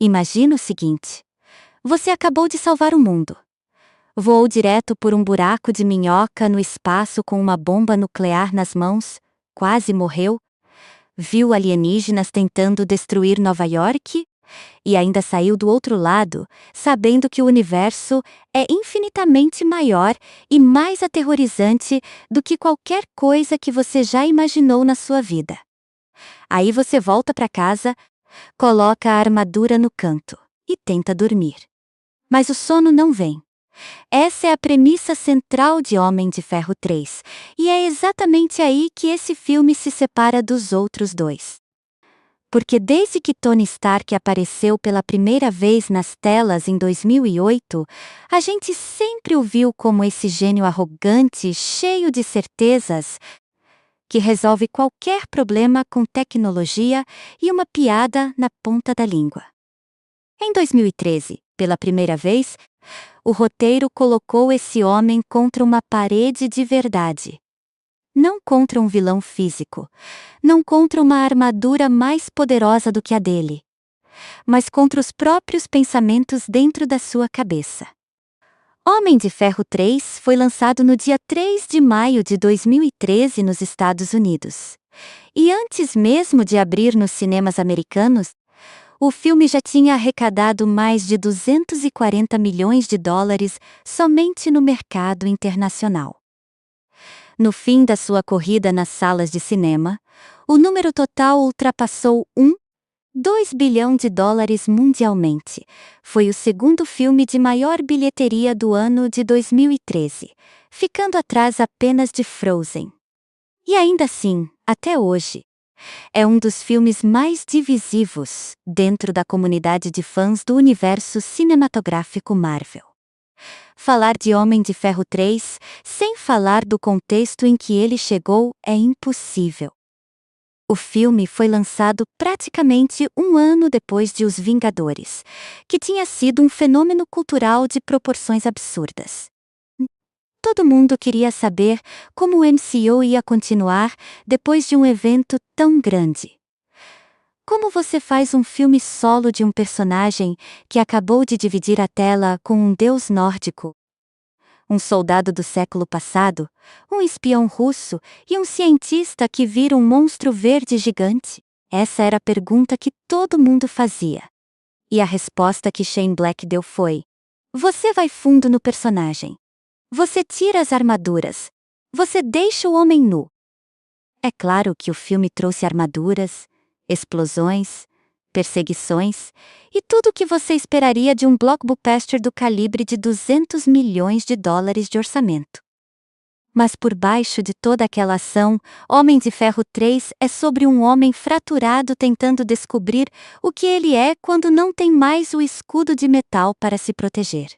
Imagina o seguinte: você acabou de salvar o mundo. Voou direto por um buraco de minhoca no espaço com uma bomba nuclear nas mãos, quase morreu, viu alienígenas tentando destruir Nova York e ainda saiu do outro lado, sabendo que o universo é infinitamente maior e mais aterrorizante do que qualquer coisa que você já imaginou na sua vida. Aí você volta para casa, coloca a armadura no canto e tenta dormir. Mas o sono não vem. Essa é a premissa central de Homem de Ferro 3, e é exatamente aí que esse filme se separa dos outros dois. Porque desde que Tony Stark apareceu pela primeira vez nas telas em 2008, a gente sempre o viu como esse gênio arrogante, cheio de certezas, que resolve qualquer problema com tecnologia e uma piada na ponta da língua. Em 2013, pela primeira vez, o roteiro colocou esse homem contra uma parede de verdade. Não contra um vilão físico, não contra uma armadura mais poderosa do que a dele, mas contra os próprios pensamentos dentro da sua cabeça. Homem de Ferro 3 foi lançado no dia 3 de maio de 2013 nos Estados Unidos. E antes mesmo de abrir nos cinemas americanos, o filme já tinha arrecadado mais de 240 milhões de dólares somente no mercado internacional. No fim da sua corrida nas salas de cinema, o número total ultrapassou 2 bilhão de dólares mundialmente. Foi o segundo filme de maior bilheteria do ano de 2013, ficando atrás apenas de Frozen. E ainda assim, até hoje, é um dos filmes mais divisivos dentro da comunidade de fãs do universo cinematográfico Marvel. Falar de Homem de Ferro 3, sem falar do contexto em que ele chegou, é impossível. O filme foi lançado praticamente um ano depois de Os Vingadores, que tinha sido um fenômeno cultural de proporções absurdas. Todo mundo queria saber como o MCU ia continuar depois de um evento tão grande. Como você faz um filme solo de um personagem que acabou de dividir a tela com um deus nórdico, um soldado do século passado, um espião russo e um cientista que vira um monstro verde gigante? Essa era a pergunta que todo mundo fazia. E a resposta que Shane Black deu foi: você vai fundo no personagem. Você tira as armaduras. Você deixa o homem nu. É claro que o filme trouxe armaduras, explosões, perseguições e tudo o que você esperaria de um blockbuster do calibre de 200 milhões de dólares de orçamento. Mas por baixo de toda aquela ação, Homem de Ferro 3 é sobre um homem fraturado tentando descobrir o que ele é quando não tem mais o escudo de metal para se proteger.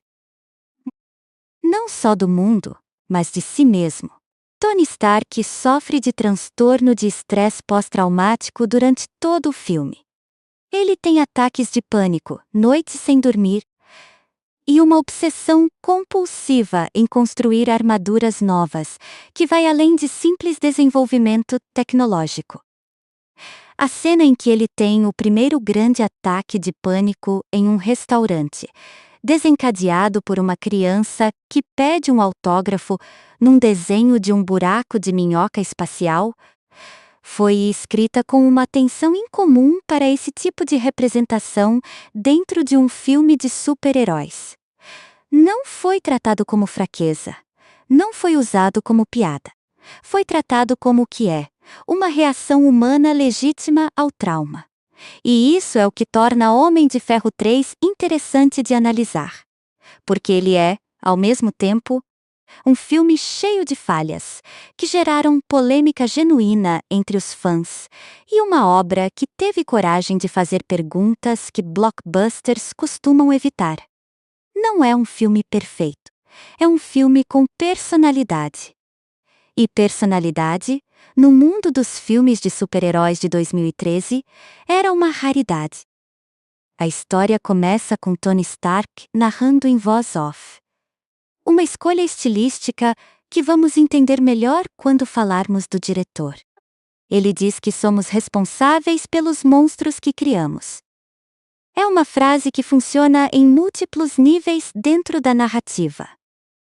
Não só do mundo, mas de si mesmo. Tony Stark sofre de transtorno de estresse pós-traumático durante todo o filme. Ele tem ataques de pânico, noites sem dormir, e uma obsessão compulsiva em construir armaduras novas, que vai além de simples desenvolvimento tecnológico. A cena em que ele tem o primeiro grande ataque de pânico em um restaurante, desencadeado por uma criança que pede um autógrafo num desenho de um buraco de minhoca espacial, foi escrita com uma atenção incomum para esse tipo de representação dentro de um filme de super-heróis. Não foi tratado como fraqueza. Não foi usado como piada. Foi tratado como o que é: uma reação humana legítima ao trauma. E isso é o que torna Homem de Ferro 3 interessante de analisar. Porque ele é, ao mesmo tempo, um filme cheio de falhas, que geraram polêmica genuína entre os fãs, e uma obra que teve coragem de fazer perguntas que blockbusters costumam evitar. Não é um filme perfeito. É um filme com personalidade. E personalidade, no mundo dos filmes de super-heróis de 2013, era uma raridade. A história começa com Tony Stark narrando em voz off. Uma escolha estilística que vamos entender melhor quando falarmos do diretor. Ele diz que somos responsáveis pelos monstros que criamos. É uma frase que funciona em múltiplos níveis dentro da narrativa.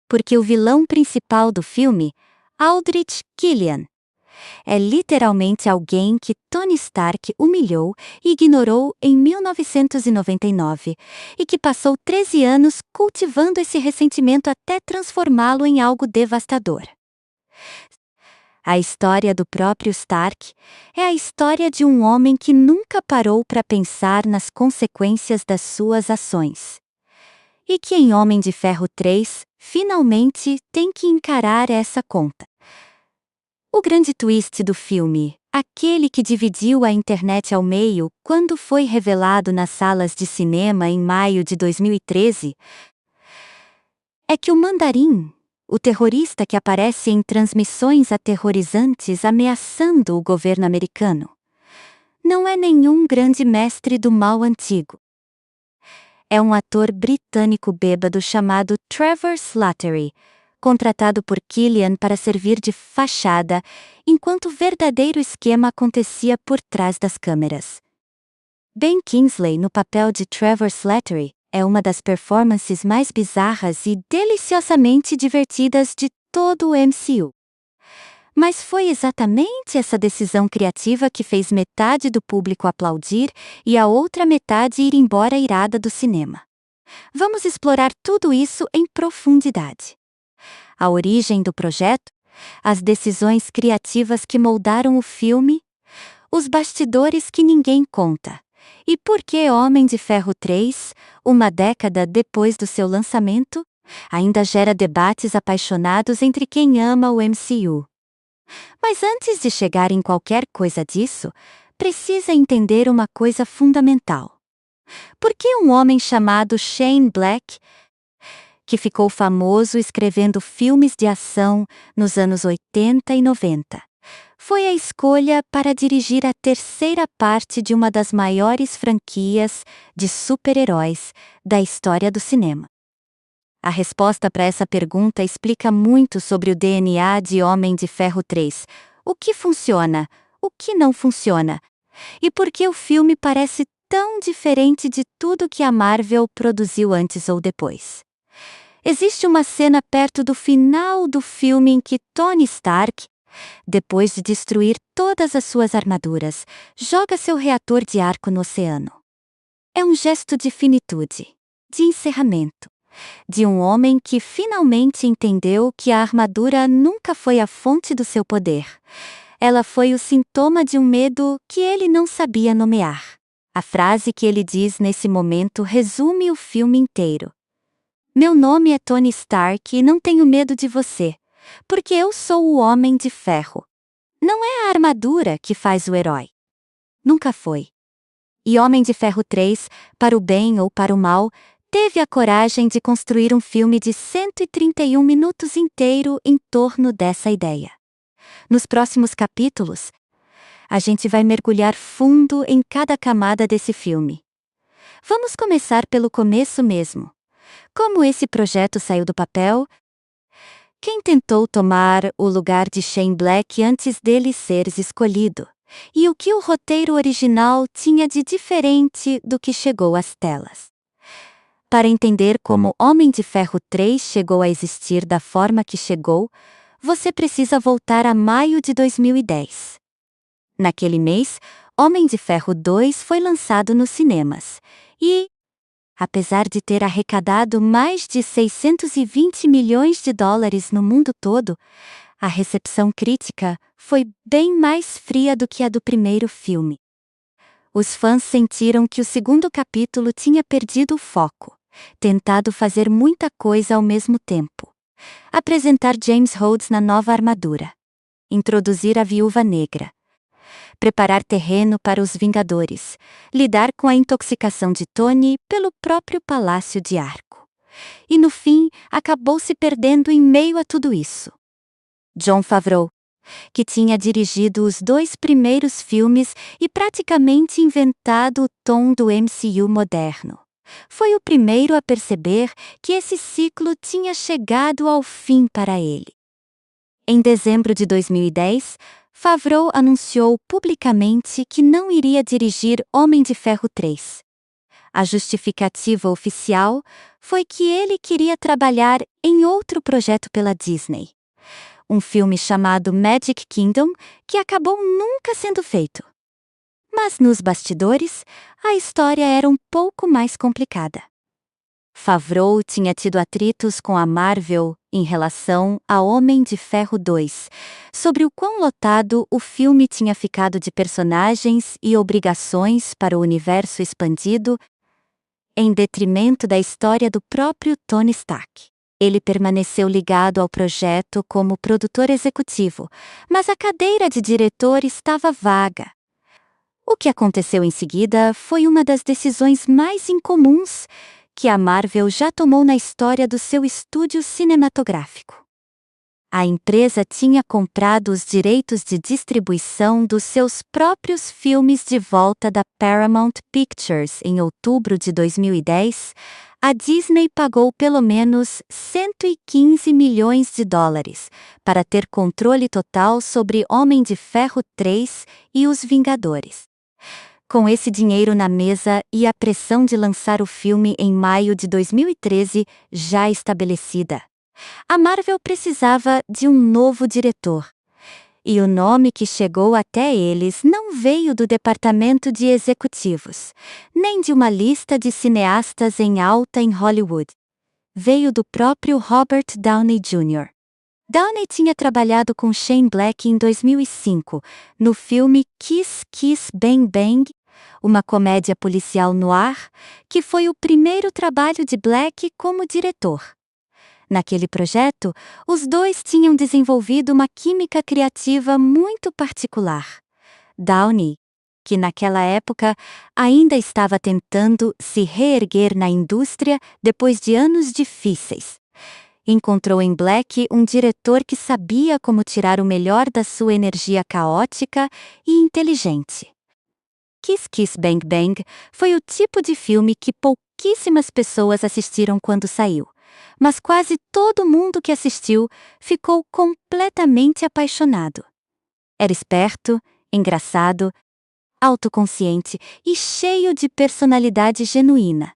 Porque o vilão principal do filme, Aldrich Killian, é literalmente alguém que Tony Stark humilhou e ignorou em 1999 e que passou 13 anos cultivando esse ressentimento até transformá-lo em algo devastador. A história do próprio Stark é a história de um homem que nunca parou para pensar nas consequências das suas ações. E que em Homem de Ferro 3, finalmente tem que encarar essa conta. O grande twist do filme, aquele que dividiu a internet ao meio quando foi revelado nas salas de cinema em maio de 2013, é que o Mandarim, o terrorista que aparece em transmissões aterrorizantes ameaçando o governo americano, não é nenhum grande mestre do mal antigo. É um ator britânico bêbado chamado Trevor Slattery, contratado por Killian para servir de fachada, enquanto o verdadeiro esquema acontecia por trás das câmeras. Ben Kingsley, no papel de Trevor Slattery, é uma das performances mais bizarras e deliciosamente divertidas de todo o MCU. Mas foi exatamente essa decisão criativa que fez metade do público aplaudir e a outra metade ir embora irada do cinema. Vamos explorar tudo isso em profundidade. A origem do projeto, as decisões criativas que moldaram o filme, os bastidores que ninguém conta, e por que Homem de Ferro 3, uma década depois do seu lançamento, ainda gera debates apaixonados entre quem ama o MCU. Mas antes de chegar em qualquer coisa disso, precisa entender uma coisa fundamental. Por que um homem chamado Shane Black, que ficou famoso escrevendo filmes de ação nos anos 80 e 90, foi a escolha para dirigir a terceira parte de uma das maiores franquias de super-heróis da história do cinema? A resposta para essa pergunta explica muito sobre o DNA de Homem de Ferro 3, o que funciona, o que não funciona, e por que o filme parece tão diferente de tudo que a Marvel produziu antes ou depois. Existe uma cena perto do final do filme em que Tony Stark, depois de destruir todas as suas armaduras, joga seu reator de arco no oceano. É um gesto de finitude, de encerramento, de um homem que finalmente entendeu que a armadura nunca foi a fonte do seu poder. Ela foi o sintoma de um medo que ele não sabia nomear. A frase que ele diz nesse momento resume o filme inteiro. Meu nome é Tony Stark e não tenho medo de você, porque eu sou o Homem de Ferro. Não é a armadura que faz o herói. Nunca foi. E Homem de Ferro 3, para o bem ou para o mal, teve a coragem de construir um filme de 131 minutos inteiro em torno dessa ideia. Nos próximos capítulos, a gente vai mergulhar fundo em cada camada desse filme. Vamos começar pelo começo mesmo. Como esse projeto saiu do papel? Quem tentou tomar o lugar de Shane Black antes dele ser escolhido? E o que o roteiro original tinha de diferente do que chegou às telas? Para entender como Homem de Ferro 3 chegou a existir da forma que chegou, você precisa voltar a maio de 2010. Naquele mês, Homem de Ferro 2 foi lançado nos cinemas, e, apesar de ter arrecadado mais de 620 milhões de dólares no mundo todo, a recepção crítica foi bem mais fria do que a do primeiro filme. Os fãs sentiram que o segundo capítulo tinha perdido o foco, tentado fazer muita coisa ao mesmo tempo. Apresentar James Rhodes na nova armadura. Introduzir a Viúva Negra. Preparar terreno para os Vingadores. Lidar com a intoxicação de Tony pelo próprio Palácio de Arco. E no fim, acabou se perdendo em meio a tudo isso. Jon Favreau, que tinha dirigido os 2 primeiros filmes e praticamente inventado o tom do MCU moderno, foi o primeiro a perceber que esse ciclo tinha chegado ao fim para ele. Em dezembro de 2010, Favreau anunciou publicamente que não iria dirigir Homem de Ferro 3. A justificativa oficial foi que ele queria trabalhar em outro projeto pela Disney. Um filme chamado Magic Kingdom, que acabou nunca sendo feito. Mas nos bastidores, a história era um pouco mais complicada. Favreau tinha tido atritos com a Marvel em relação a Homem de Ferro 2, sobre o quão lotado o filme tinha ficado de personagens e obrigações para o universo expandido, em detrimento da história do próprio Tony Stark. Ele permaneceu ligado ao projeto como produtor executivo, mas a cadeira de diretor estava vaga. O que aconteceu em seguida foi uma das decisões mais incomuns que a Marvel já tomou na história do seu estúdio cinematográfico. A empresa tinha comprado os direitos de distribuição dos seus próprios filmes de volta da Paramount Pictures em outubro de 2010. A Disney pagou pelo menos $115 milhões para ter controle total sobre Homem de Ferro 3 e Os Vingadores. Com esse dinheiro na mesa e a pressão de lançar o filme em maio de 2013 já estabelecida, a Marvel precisava de um novo diretor. E o nome que chegou até eles não veio do departamento de executivos, nem de uma lista de cineastas em alta em Hollywood. Veio do próprio Robert Downey Jr. Downey tinha trabalhado com Shane Black em 2005, no filme Kiss Kiss Bang Bang, uma comédia policial noir, que foi o primeiro trabalho de Black como diretor. Naquele projeto, os dois tinham desenvolvido uma química criativa muito particular. Downey, que naquela época ainda estava tentando se reerguer na indústria depois de anos difíceis, encontrou em Black um diretor que sabia como tirar o melhor da sua energia caótica e inteligente. Kiss Kiss Bang Bang foi o tipo de filme que pouquíssimas pessoas assistiram quando saiu, mas quase todo mundo que assistiu ficou completamente apaixonado. Era esperto, engraçado, autoconsciente e cheio de personalidade genuína.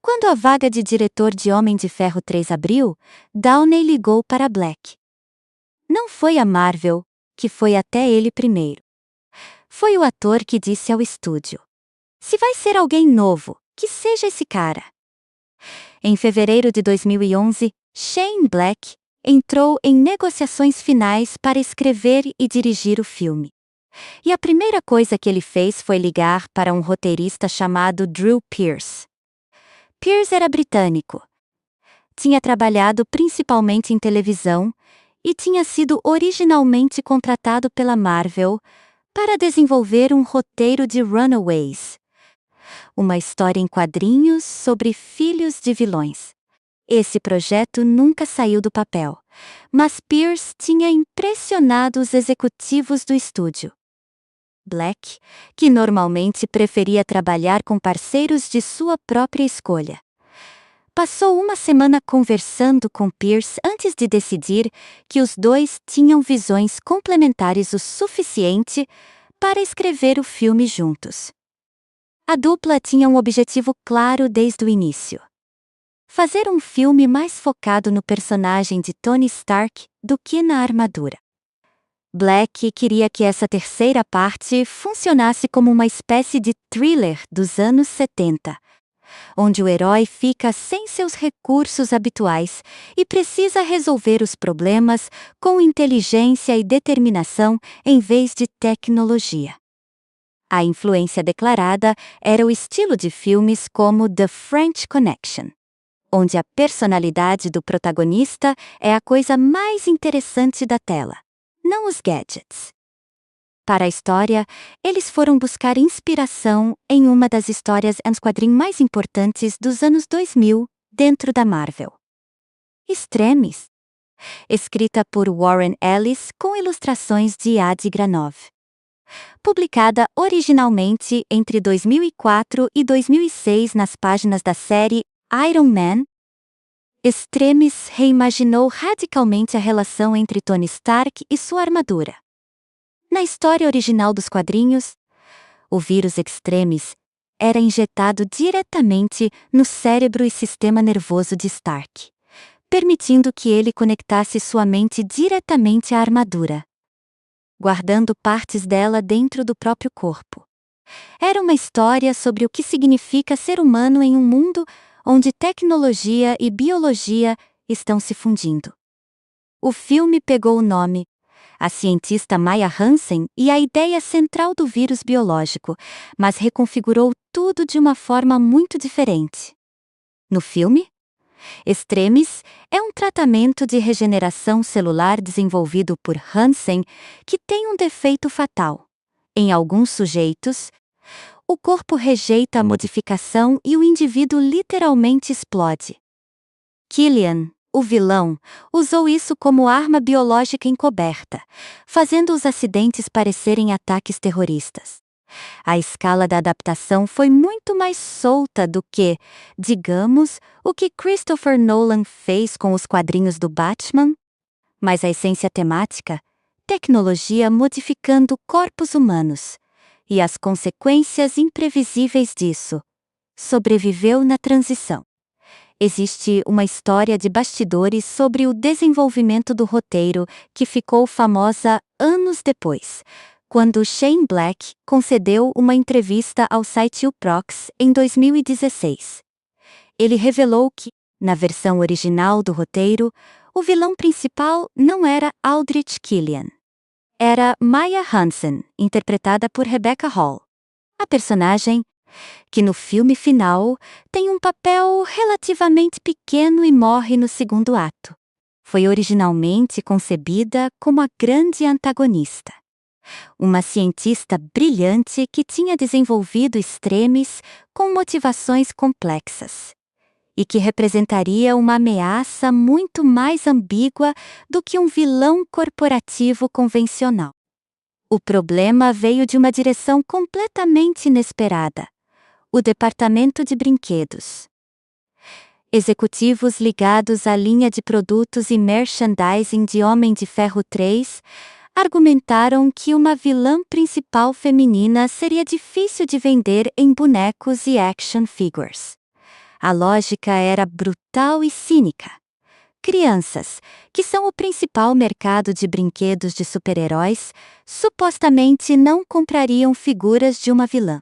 Quando a vaga de diretor de Homem de Ferro 3 abriu, Downey ligou para Black. Não foi a Marvel que foi até ele primeiro. Foi o ator que disse ao estúdio: "Se vai ser alguém novo, que seja esse cara." Em fevereiro de 2011, Shane Black entrou em negociações finais para escrever e dirigir o filme. E a primeira coisa que ele fez foi ligar para um roteirista chamado Drew Pearce. Pearce era britânico. Tinha trabalhado principalmente em televisão e tinha sido originalmente contratado pela Marvel para desenvolver um roteiro de Runaways, uma história em quadrinhos sobre filhos de vilões. Esse projeto nunca saiu do papel, mas Pearce tinha impressionado os executivos do estúdio. Black, que normalmente preferia trabalhar com parceiros de sua própria escolha, passou uma semana conversando com Pearce antes de decidir que os dois tinham visões complementares o suficiente para escrever o filme juntos. A dupla tinha um objetivo claro desde o início: fazer um filme mais focado no personagem de Tony Stark do que na armadura. Black queria que essa terceira parte funcionasse como uma espécie de thriller dos anos 70, onde o herói fica sem seus recursos habituais e precisa resolver os problemas com inteligência e determinação em vez de tecnologia. A influência declarada era o estilo de filmes como The French Connection, onde a personalidade do protagonista é a coisa mais interessante da tela, não os gadgets. Para a história, eles foram buscar inspiração em uma das histórias em quadrinhos mais importantes dos anos 2000 dentro da Marvel: Extremis, escrita por Warren Ellis com ilustrações de Adi Granov. Publicada originalmente entre 2004 e 2006 nas páginas da série Iron Man, Extremis reimaginou radicalmente a relação entre Tony Stark e sua armadura. Na história original dos quadrinhos, o vírus Extremis era injetado diretamente no cérebro e sistema nervoso de Stark, permitindo que ele conectasse sua mente diretamente à armadura, guardando partes dela dentro do próprio corpo. Era uma história sobre o que significa ser humano em um mundo onde tecnologia e biologia estão se fundindo. O filme pegou o nome, a cientista Maya Hansen e a ideia central do vírus biológico, mas reconfigurou tudo de uma forma muito diferente. No filme, Extremis é um tratamento de regeneração celular desenvolvido por Hansen que tem um defeito fatal. Em alguns sujeitos, o corpo rejeita a modificação e o indivíduo literalmente explode. Killian, o vilão, usou isso como arma biológica encoberta, fazendo os acidentes parecerem ataques terroristas. A escala da adaptação foi muito mais solta do que, digamos, o que Christopher Nolan fez com os quadrinhos do Batman, mas a essência temática, tecnologia modificando corpos humanos, e as consequências imprevisíveis disso, sobreviveu na transição. Existe uma história de bastidores sobre o desenvolvimento do roteiro que ficou famosa anos depois, quando Shane Black concedeu uma entrevista ao site Uproxx em 2016. Ele revelou que, na versão original do roteiro, o vilão principal não era Aldrich Killian. Era Maya Hansen, interpretada por Rebecca Hall. A personagem, que no filme final tem um papel relativamente pequeno e morre no segundo ato, foi originalmente concebida como a grande antagonista. Uma cientista brilhante que tinha desenvolvido Extremis com motivações complexas, e que representaria uma ameaça muito mais ambígua do que um vilão corporativo convencional. O problema veio de uma direção completamente inesperada: o departamento de brinquedos. Executivos ligados à linha de produtos e merchandising de Homem de Ferro 3 argumentaram que uma vilã principal feminina seria difícil de vender em bonecos e action figures. A lógica era brutal e cínica. Crianças, que são o principal mercado de brinquedos de super-heróis, supostamente não comprariam figuras de uma vilã.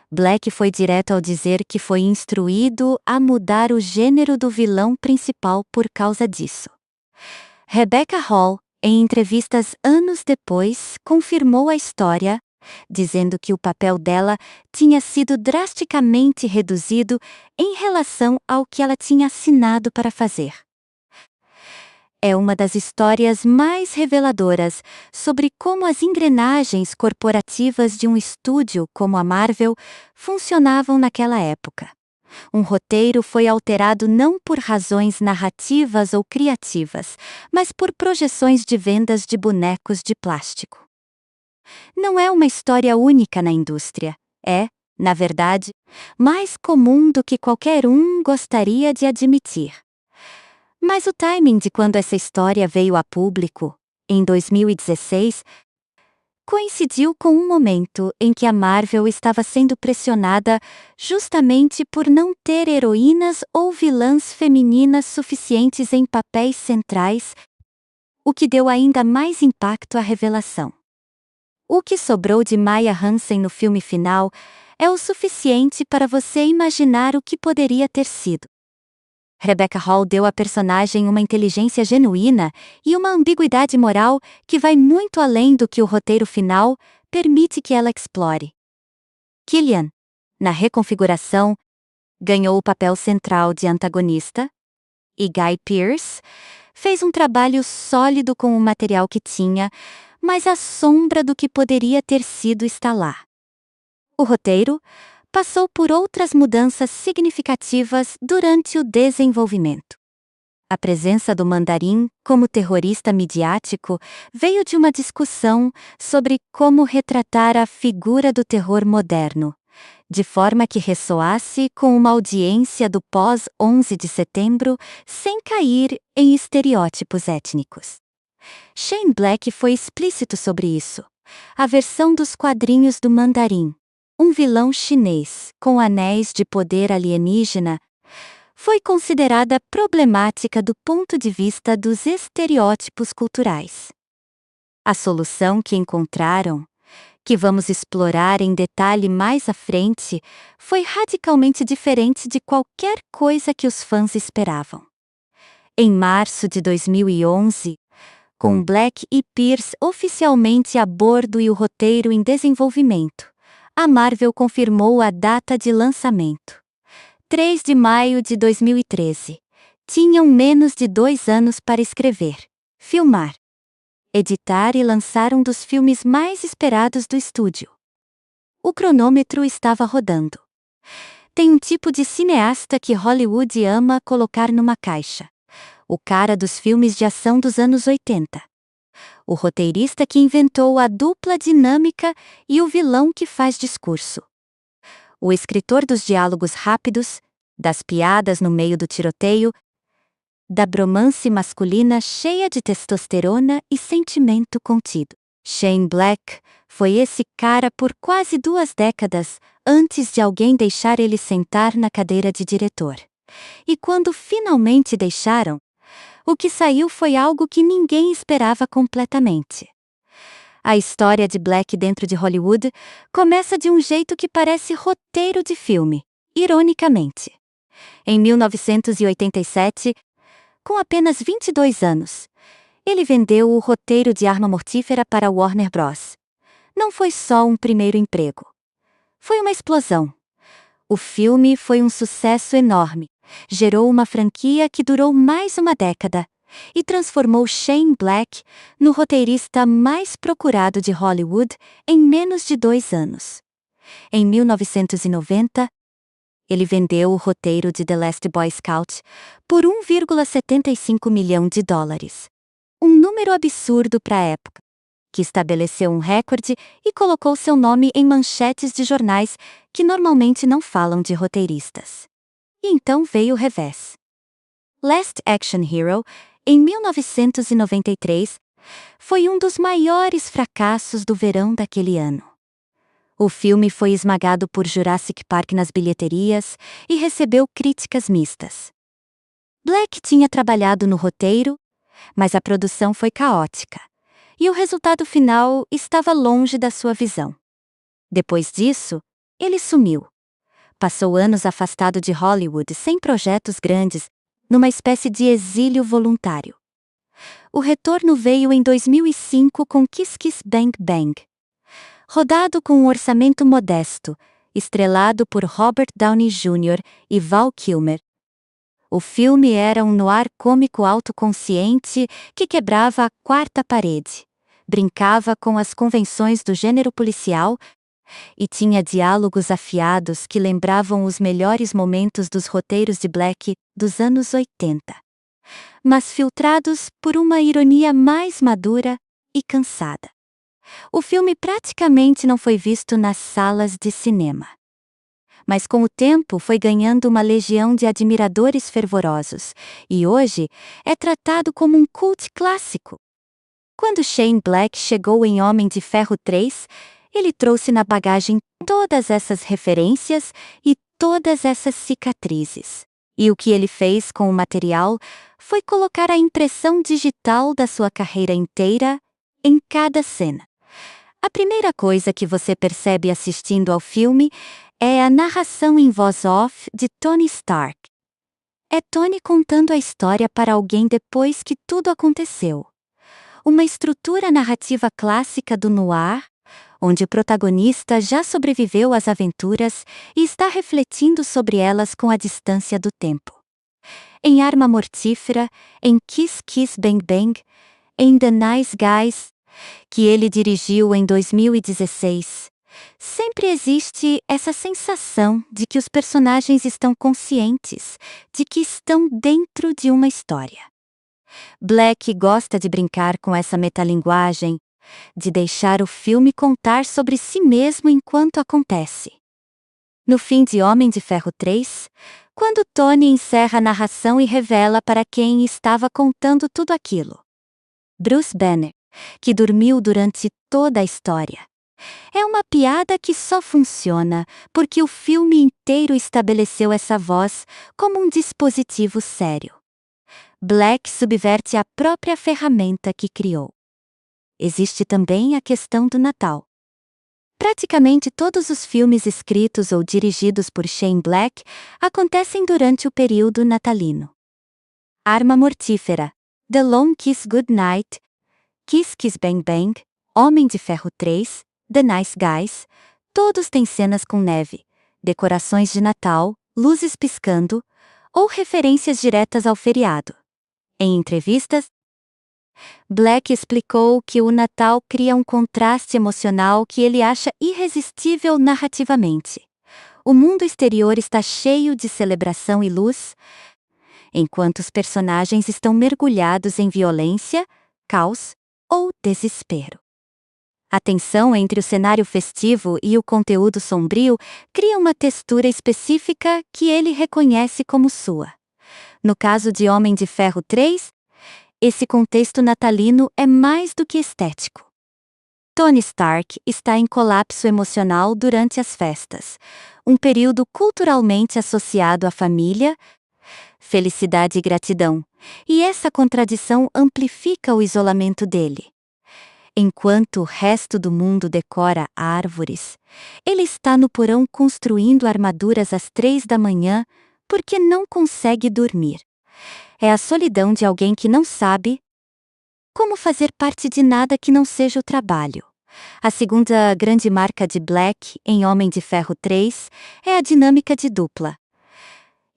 Black foi direto ao dizer que foi instruído a mudar o gênero do vilão principal por causa disso. Rebecca Hall, em entrevistas anos depois, confirmou a história, dizendo que o papel dela tinha sido drasticamente reduzido em relação ao que ela tinha assinado para fazer. É uma das histórias mais reveladoras sobre como as engrenagens corporativas de um estúdio como a Marvel funcionavam naquela época. Um roteiro foi alterado não por razões narrativas ou criativas, mas por projeções de vendas de bonecos de plástico. Não é uma história única na indústria. É, na verdade, mais comum do que qualquer um gostaria de admitir. Mas o timing de quando essa história veio a público, em 2016, coincidiu com um momento em que a Marvel estava sendo pressionada justamente por não ter heroínas ou vilãs femininas suficientes em papéis centrais, o que deu ainda mais impacto à revelação. O que sobrou de Maya Hansen no filme final é o suficiente para você imaginar o que poderia ter sido. Rebecca Hall deu à personagem uma inteligência genuína e uma ambiguidade moral que vai muito além do que o roteiro final permite que ela explore. Killian, na reconfiguração, ganhou o papel central de antagonista, e Guy Pearce fez um trabalho sólido com o material que tinha, mas a sombra do que poderia ter sido está lá. O roteiro passou por outras mudanças significativas durante o desenvolvimento. A presença do Mandarim como terrorista midiático veio de uma discussão sobre como retratar a figura do terror moderno, de forma que ressoasse com uma audiência do pós-11 de setembro sem cair em estereótipos étnicos. Shane Black foi explícito sobre isso. A versão dos quadrinhos do Mandarim, um vilão chinês com anéis de poder alienígena, foi considerada problemática do ponto de vista dos estereótipos culturais. A solução que encontraram, que vamos explorar em detalhe mais à frente, foi radicalmente diferente de qualquer coisa que os fãs esperavam. Em março de 2011, com Black e Pierce oficialmente a bordo e o roteiro em desenvolvimento, a Marvel confirmou a data de lançamento. 3 de maio de 2013. Tinham menos de 2 anos para escrever, filmar, editar e lançar um dos filmes mais esperados do estúdio. O cronômetro estava rodando. Tem um tipo de cineasta que Hollywood ama colocar numa caixa: o cara dos filmes de ação dos anos 80. O roteirista que inventou a dupla dinâmica e o vilão que faz discurso. O escritor dos diálogos rápidos, das piadas no meio do tiroteio, da bromance masculina cheia de testosterona e sentimento contido. Shane Black foi esse cara por quase 2 décadas antes de alguém deixar ele sentar na cadeira de diretor. E quando finalmente deixaram, o que saiu foi algo que ninguém esperava completamente. A história de Black dentro de Hollywood começa de um jeito que parece roteiro de filme, ironicamente. Em 1987, com apenas 22 anos, ele vendeu o roteiro de Arma Mortífera para Warner Bros. Não foi só um primeiro emprego. Foi uma explosão. O filme foi um sucesso enorme, gerou uma franquia que durou mais uma década e transformou Shane Black no roteirista mais procurado de Hollywood em menos de 2 anos. Em 1990, ele vendeu o roteiro de The Last Boy Scout por $1,75 milhão. Um número absurdo para a época, que estabeleceu um recorde e colocou seu nome em manchetes de jornais que normalmente não falam de roteiristas. E então veio o revés. Last Action Hero, em 1993, foi um dos maiores fracassos do verão daquele ano. O filme foi esmagado por Jurassic Park nas bilheterias e recebeu críticas mistas. Black tinha trabalhado no roteiro, mas a produção foi caótica, e o resultado final estava longe da sua visão. Depois disso, ele sumiu. Passou anos afastado de Hollywood sem projetos grandes, numa espécie de exílio voluntário. O retorno veio em 2005 com Kiss Kiss Bang Bang. Rodado com um orçamento modesto, estrelado por Robert Downey Jr. e Val Kilmer. O filme era um noir cômico autoconsciente que quebrava a quarta parede, brincava com as convenções do gênero policial e tinha diálogos afiados que lembravam os melhores momentos dos roteiros de Black dos anos 80. Mas filtrados por uma ironia mais madura e cansada. O filme praticamente não foi visto nas salas de cinema. Mas com o tempo foi ganhando uma legião de admiradores fervorosos, e hoje é tratado como um cult clássico. Quando Shane Black chegou em Homem de Ferro 3, ele trouxe na bagagem todas essas referências e todas essas cicatrizes. E o que ele fez com o material foi colocar a impressão digital da sua carreira inteira em cada cena. A primeira coisa que você percebe assistindo ao filme é a narração em voz off de Tony Stark. É Tony contando a história para alguém depois que tudo aconteceu. Uma estrutura narrativa clássica do noir, onde o protagonista já sobreviveu às aventuras e está refletindo sobre elas com a distância do tempo. Em Arma Mortífera, em Kiss Kiss Bang Bang, em The Nice Guys, que ele dirigiu em 2016, sempre existe essa sensação de que os personagens estão conscientes, de que estão dentro de uma história. Black gosta de brincar com essa metalinguagem, de deixar o filme contar sobre si mesmo enquanto acontece. No fim de Homem de Ferro 3, quando Tony encerra a narração e revela para quem estava contando tudo aquilo. Bruce Banner, que dormiu durante toda a história, É uma piada que só funciona porque o filme inteiro estabeleceu essa voz como um dispositivo sério. Black subverte a própria ferramenta que criou. Existe também a questão do Natal. Praticamente todos os filmes escritos ou dirigidos por Shane Black acontecem durante o período natalino. Arma Mortífera, The Long Kiss Goodnight, Kiss Kiss Bang Bang, Homem de Ferro 3, The Nice Guys, todos têm cenas com neve, decorações de Natal, luzes piscando, ou referências diretas ao feriado. Em entrevistas, Black explicou que o Natal cria um contraste emocional que ele acha irresistível narrativamente. O mundo exterior está cheio de celebração e luz, enquanto os personagens estão mergulhados em violência, caos ou desespero. A tensão entre o cenário festivo e o conteúdo sombrio cria uma textura específica que ele reconhece como sua. No caso de Homem de Ferro 3, esse contexto natalino é mais do que estético. Tony Stark está em colapso emocional durante as festas, um período culturalmente associado à família, felicidade e gratidão, e essa contradição amplifica o isolamento dele. Enquanto o resto do mundo decora árvores, ele está no porão construindo armaduras às 3 da manhã porque não consegue dormir. É a solidão de alguém que não sabe como fazer parte de nada que não seja o trabalho. A segunda grande marca de Black em Homem de Ferro 3 é a dinâmica de dupla.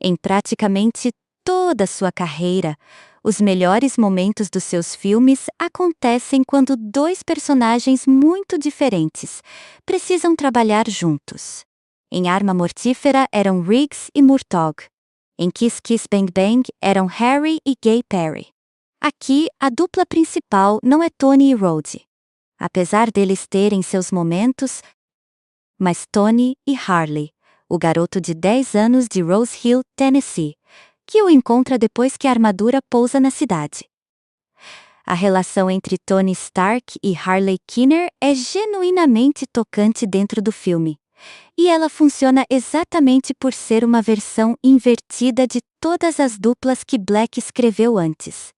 Em praticamente toda sua carreira, os melhores momentos dos seus filmes acontecem quando dois personagens muito diferentes precisam trabalhar juntos. Em Arma Mortífera eram Riggs e Murtaugh. Em Kiss Kiss Bang Bang eram Harry e Gay Perry. Aqui, a dupla principal não é Tony e Rhodey. Apesar deles terem seus momentos, mas Tony e Harley, o garoto de 10 anos de Rose Hill, Tennessee, que o encontra depois que a armadura pousa na cidade. A relação entre Tony Stark e Harley Keener é genuinamente tocante dentro do filme. E ela funciona exatamente por ser uma versão invertida de todas as duplas que Black escreveu antes.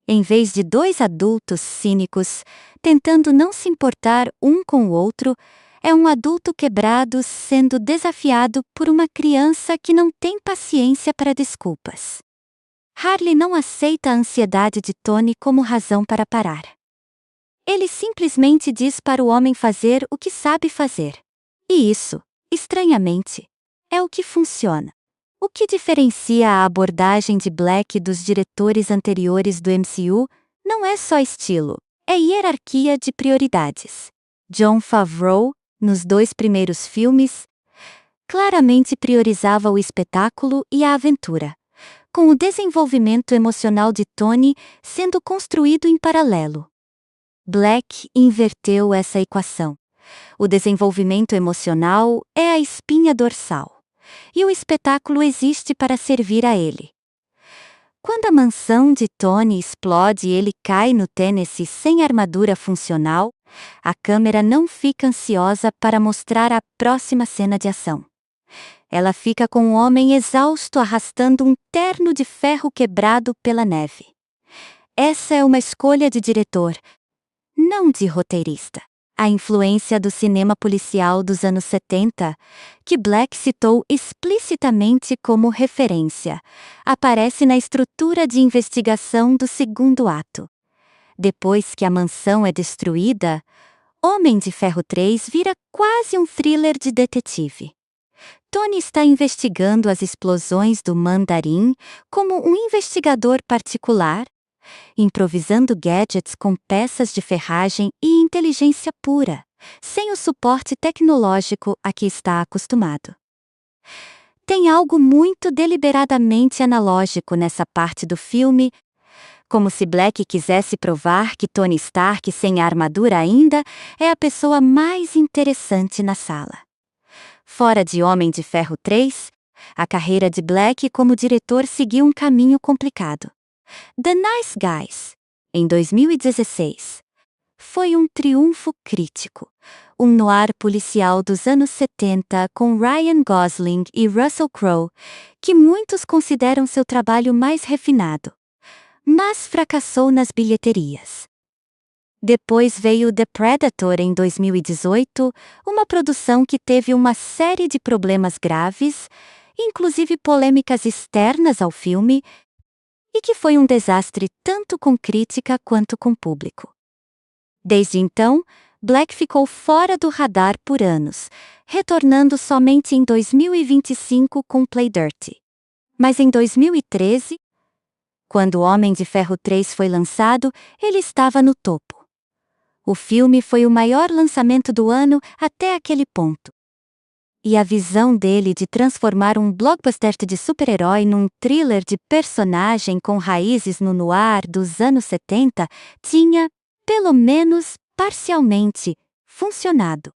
Em vez de dois adultos cínicos, tentando não se importar um com o outro, é um adulto quebrado sendo desafiado por uma criança que não tem paciência para desculpas. Harley não aceita a ansiedade de Tony como razão para parar. Ele simplesmente diz para o homem fazer o que sabe fazer. E isso, estranhamente, é o que funciona. O que diferencia a abordagem de Black dos diretores anteriores do MCU não é só estilo, é hierarquia de prioridades. Jon Favreau, nos 2 primeiros filmes, claramente priorizava o espetáculo e a aventura, com o desenvolvimento emocional de Tony sendo construído em paralelo. Black inverteu essa equação. O desenvolvimento emocional é a espinha dorsal, e o espetáculo existe para servir a ele. Quando a mansão de Tony explode e ele cai no Tennessee sem armadura funcional, a câmera não fica ansiosa para mostrar a próxima cena de ação. Ela fica com o homem exausto arrastando um terno de ferro quebrado pela neve. Essa é uma escolha de diretor, não de roteirista. A influência do cinema policial dos anos 70, que Black citou explicitamente como referência, aparece na estrutura de investigação do segundo ato. Depois que a mansão é destruída, Homem de Ferro 3 vira quase um thriller de detetive. Tony está investigando as explosões do Mandarim como um investigador particular, improvisando gadgets com peças de ferragem e inteligência pura, sem o suporte tecnológico a que está acostumado. Tem algo muito deliberadamente analógico nessa parte do filme, como se Black quisesse provar que Tony Stark sem armadura ainda é a pessoa mais interessante na sala. Fora de Homem de Ferro 3, a carreira de Black como diretor seguiu um caminho complicado. The Nice Guys, em 2016, foi um triunfo crítico. Um noir policial dos anos 70 com Ryan Gosling e Russell Crowe, que muitos consideram seu trabalho mais refinado. Mas fracassou nas bilheterias. Depois veio The Predator em 2018, uma produção que teve uma série de problemas graves, inclusive polêmicas externas ao filme, e que foi um desastre tanto com crítica quanto com público. Desde então, Black ficou fora do radar por anos, retornando somente em 2025 com Play Dirty. Mas em 2013, quando Homem de Ferro 3 foi lançado, ele estava no topo. O filme foi o maior lançamento do ano até aquele ponto. E a visão dele de transformar um blockbuster de super-herói num thriller de personagem com raízes no noir dos anos 70 tinha, pelo menos parcialmente, funcionado.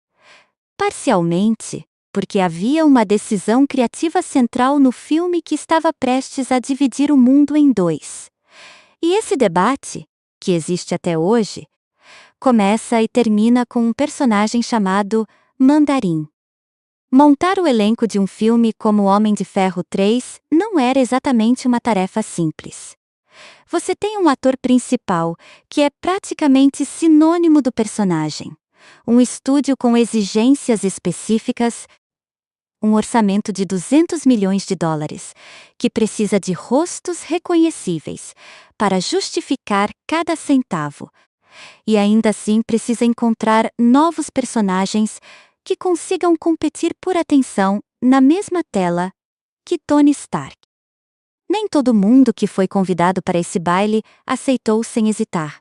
Parcialmente, porque havia uma decisão criativa central no filme que estava prestes a dividir o mundo em dois. E esse debate, que existe até hoje, começa e termina com um personagem chamado Mandarim. Montar o elenco de um filme como Homem de Ferro 3 não era exatamente uma tarefa simples. Você tem um ator principal, que é praticamente sinônimo do personagem, um estúdio com exigências específicas, um orçamento de US$ 200 milhões, que precisa de rostos reconhecíveis para justificar cada centavo, e ainda assim precisa encontrar novos personagens que consigam competir por atenção na mesma tela que Tony Stark. Nem todo mundo que foi convidado para esse baile aceitou sem hesitar.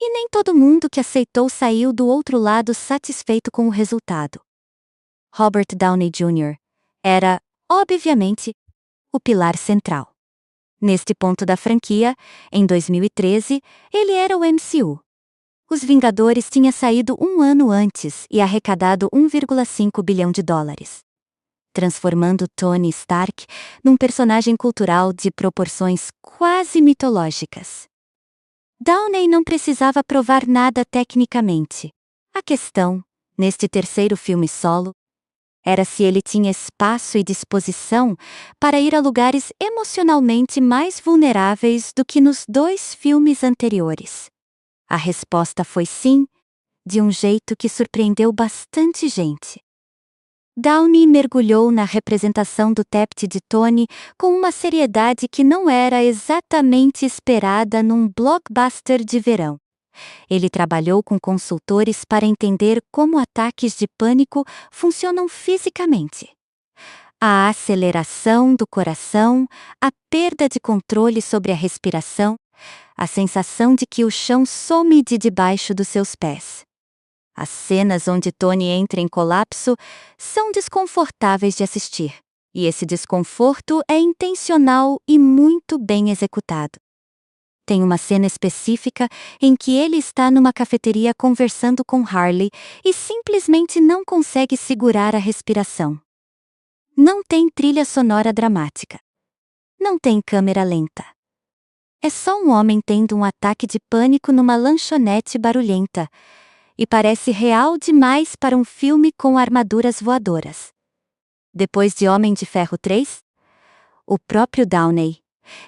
E nem todo mundo que aceitou saiu do outro lado satisfeito com o resultado. Robert Downey Jr. era, obviamente, o pilar central. Neste ponto da franquia, em 2013, ele era o MCU. Os Vingadores tinha saído um ano antes e arrecadado US$ 1,5 bilhão, transformando Tony Stark num personagem cultural de proporções quase mitológicas. Downey não precisava provar nada tecnicamente. A questão, neste terceiro filme solo, era se ele tinha espaço e disposição para ir a lugares emocionalmente mais vulneráveis do que nos 2 filmes anteriores. A resposta foi sim, de um jeito que surpreendeu bastante gente. Downey mergulhou na representação do Tapped de Tony com uma seriedade que não era exatamente esperada num blockbuster de verão. Ele trabalhou com consultores para entender como ataques de pânico funcionam fisicamente. A aceleração do coração, a perda de controle sobre a respiração, a sensação de que o chão some de debaixo dos seus pés. As cenas onde Tony entra em colapso são desconfortáveis de assistir, e esse desconforto é intencional e muito bem executado. Tem uma cena específica em que ele está numa cafeteria conversando com Harley e simplesmente não consegue segurar a respiração. Não tem trilha sonora dramática. Não tem câmera lenta. É só um homem tendo um ataque de pânico numa lanchonete barulhenta, e parece real demais para um filme com armaduras voadoras. Depois de Homem de Ferro 3, o próprio Downey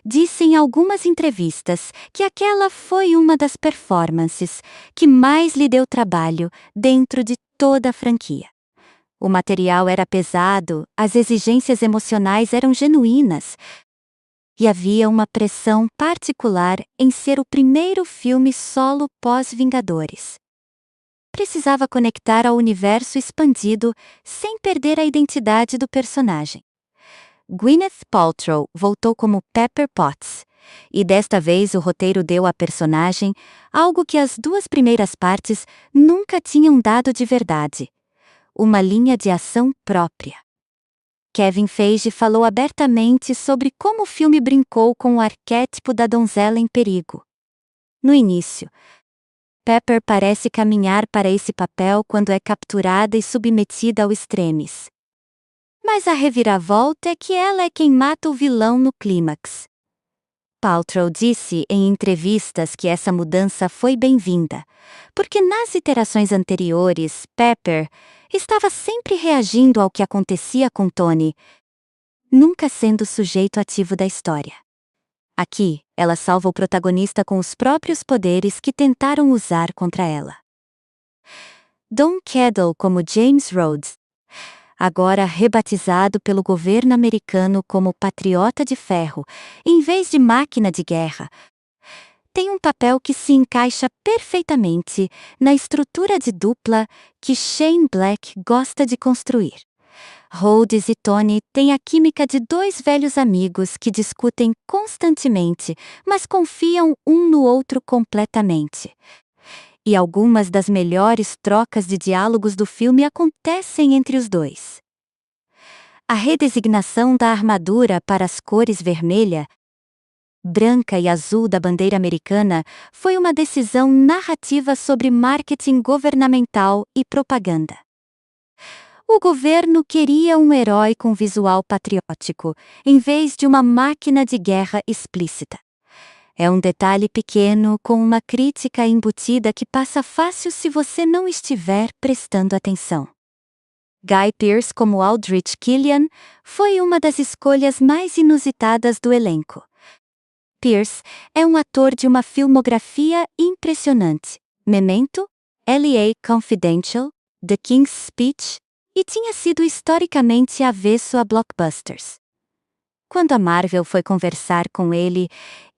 disse em algumas entrevistas que aquela foi uma das performances que mais lhe deu trabalho dentro de toda a franquia. O material era pesado, as exigências emocionais eram genuínas, e havia uma pressão particular em ser o primeiro filme solo pós-Vingadores. Precisava conectar ao universo expandido sem perder a identidade do personagem. Gwyneth Paltrow voltou como Pepper Potts, e desta vez o roteiro deu à personagem algo que as 2 primeiras partes nunca tinham dado de verdade: uma linha de ação própria. Kevin Feige falou abertamente sobre como o filme brincou com o arquétipo da donzela em perigo. No início, Pepper parece caminhar para esse papel quando é capturada e submetida ao extremis. Mas a reviravolta é que ela é quem mata o vilão no clímax. Paltrow disse em entrevistas que essa mudança foi bem-vinda, porque nas iterações anteriores, Pepper estava sempre reagindo ao que acontecia com Tony, nunca sendo sujeito ativo da história. Aqui, ela salva o protagonista com os próprios poderes que tentaram usar contra ela. Don Cheadle como James Rhodes, agora rebatizado pelo governo americano como Patriota de Ferro, em vez de Máquina de Guerra, tem um papel que se encaixa perfeitamente na estrutura de dupla que Shane Black gosta de construir. Rhodes e Tony têm a química de dois velhos amigos que discutem constantemente, mas confiam um no outro completamente. E algumas das melhores trocas de diálogos do filme acontecem entre os dois. A redesignação da armadura para as cores vermelha, branca e azul da bandeira americana foi uma decisão narrativa sobre marketing governamental e propaganda. O governo queria um herói com visual patriótico, em vez de uma máquina de guerra explícita. É um detalhe pequeno com uma crítica embutida que passa fácil se você não estiver prestando atenção. Guy Pearce como Aldrich Killian foi uma das escolhas mais inusitadas do elenco. Pearce é um ator de uma filmografia impressionante: Memento, L.A. Confidential, The King's Speech, e tinha sido historicamente avesso a blockbusters. Quando a Marvel foi conversar com ele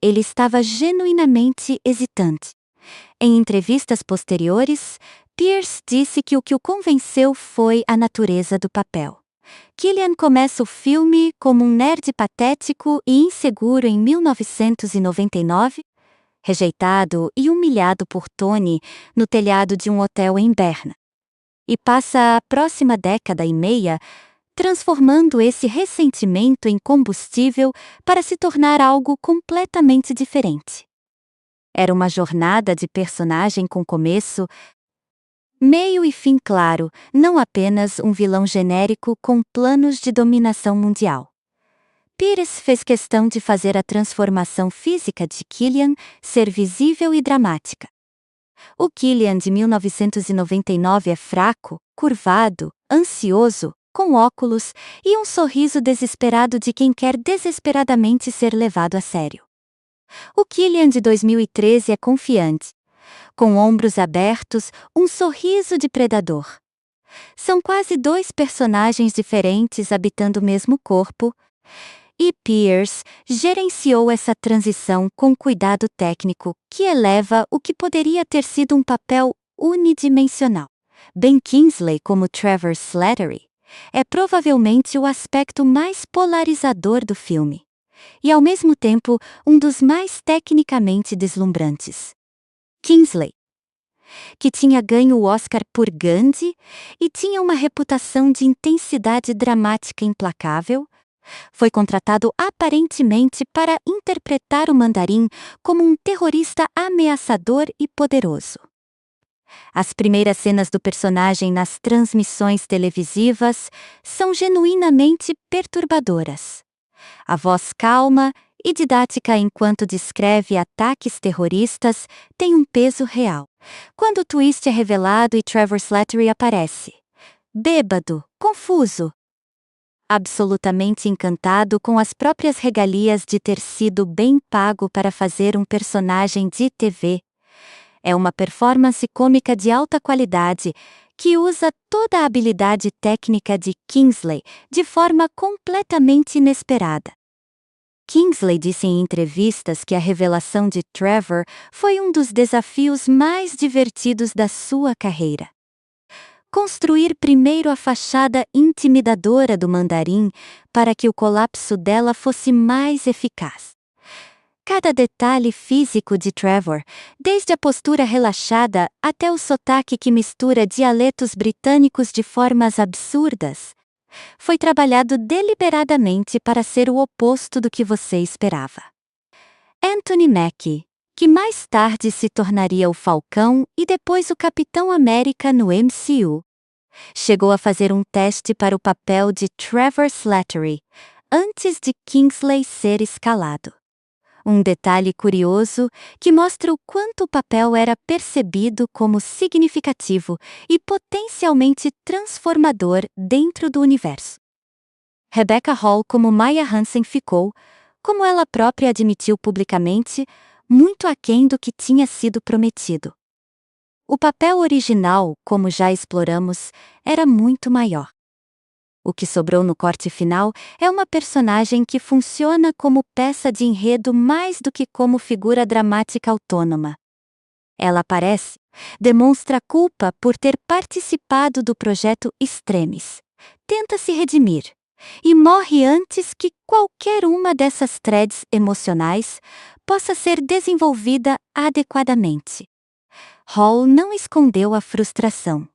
estava genuinamente hesitante. Em entrevistas posteriores, Pearce disse que o convenceu foi a natureza do papel. Killian começa o filme como um nerd patético e inseguro em 1999, rejeitado e humilhado por Tony no telhado de um hotel em Berna. E passa a próxima década e meia transformando esse ressentimento em combustível para se tornar algo completamente diferente. Era uma jornada de personagem com começo, meio e fim claro, não apenas um vilão genérico com planos de dominação mundial. Pearce fez questão de fazer a transformação física de Killian ser visível e dramática. O Killian de 1999 é fraco, curvado, ansioso, com óculos e um sorriso desesperado de quem quer desesperadamente ser levado a sério. O Killian de 2013 é confiante, com ombros abertos, um sorriso de predador. São quase dois personagens diferentes habitando o mesmo corpo, e Pearce gerenciou essa transição com cuidado técnico que eleva o que poderia ter sido um papel unidimensional. Ben Kingsley como Trevor Slattery é provavelmente o aspecto mais polarizador do filme, e ao mesmo tempo um dos mais tecnicamente deslumbrantes. Kingsley, que tinha ganho o Oscar por Gandhi e tinha uma reputação de intensidade dramática implacável, foi contratado aparentemente para interpretar o Mandarim como um terrorista ameaçador e poderoso. As primeiras cenas do personagem nas transmissões televisivas são genuinamente perturbadoras. A voz calma e didática enquanto descreve ataques terroristas tem um peso real. Quando o twist é revelado e Trevor Slattery aparece, bêbado, confuso, absolutamente encantado com as próprias regalias de ter sido bem pago para fazer um personagem de TV. É uma performance cômica de alta qualidade que usa toda a habilidade técnica de Kingsley de forma completamente inesperada. Kingsley disse em entrevistas que a revelação de Trevor foi um dos desafios mais divertidos da sua carreira. Construir primeiro a fachada intimidadora do Mandarim para que o colapso dela fosse mais eficaz. Cada detalhe físico de Trevor, desde a postura relaxada até o sotaque que mistura dialetos britânicos de formas absurdas, foi trabalhado deliberadamente para ser o oposto do que você esperava. Anthony Mackie, que mais tarde se tornaria o Falcão e depois o Capitão América no MCU, chegou a fazer um teste para o papel de Trevor Slattery antes de Kingsley ser escalado. Um detalhe curioso que mostra o quanto o papel era percebido como significativo e potencialmente transformador dentro do universo. Rebecca Hall como Maya Hansen ficou, como ela própria admitiu publicamente, muito aquém do que tinha sido prometido. O papel original, como já exploramos, era muito maior. O que sobrou no corte final é uma personagem que funciona como peça de enredo mais do que como figura dramática autônoma. Ela aparece, demonstra culpa por ter participado do projeto Extremis, tenta se redimir, e morre antes que qualquer uma dessas threads emocionais possa ser desenvolvida adequadamente. Hall não escondeu a frustração,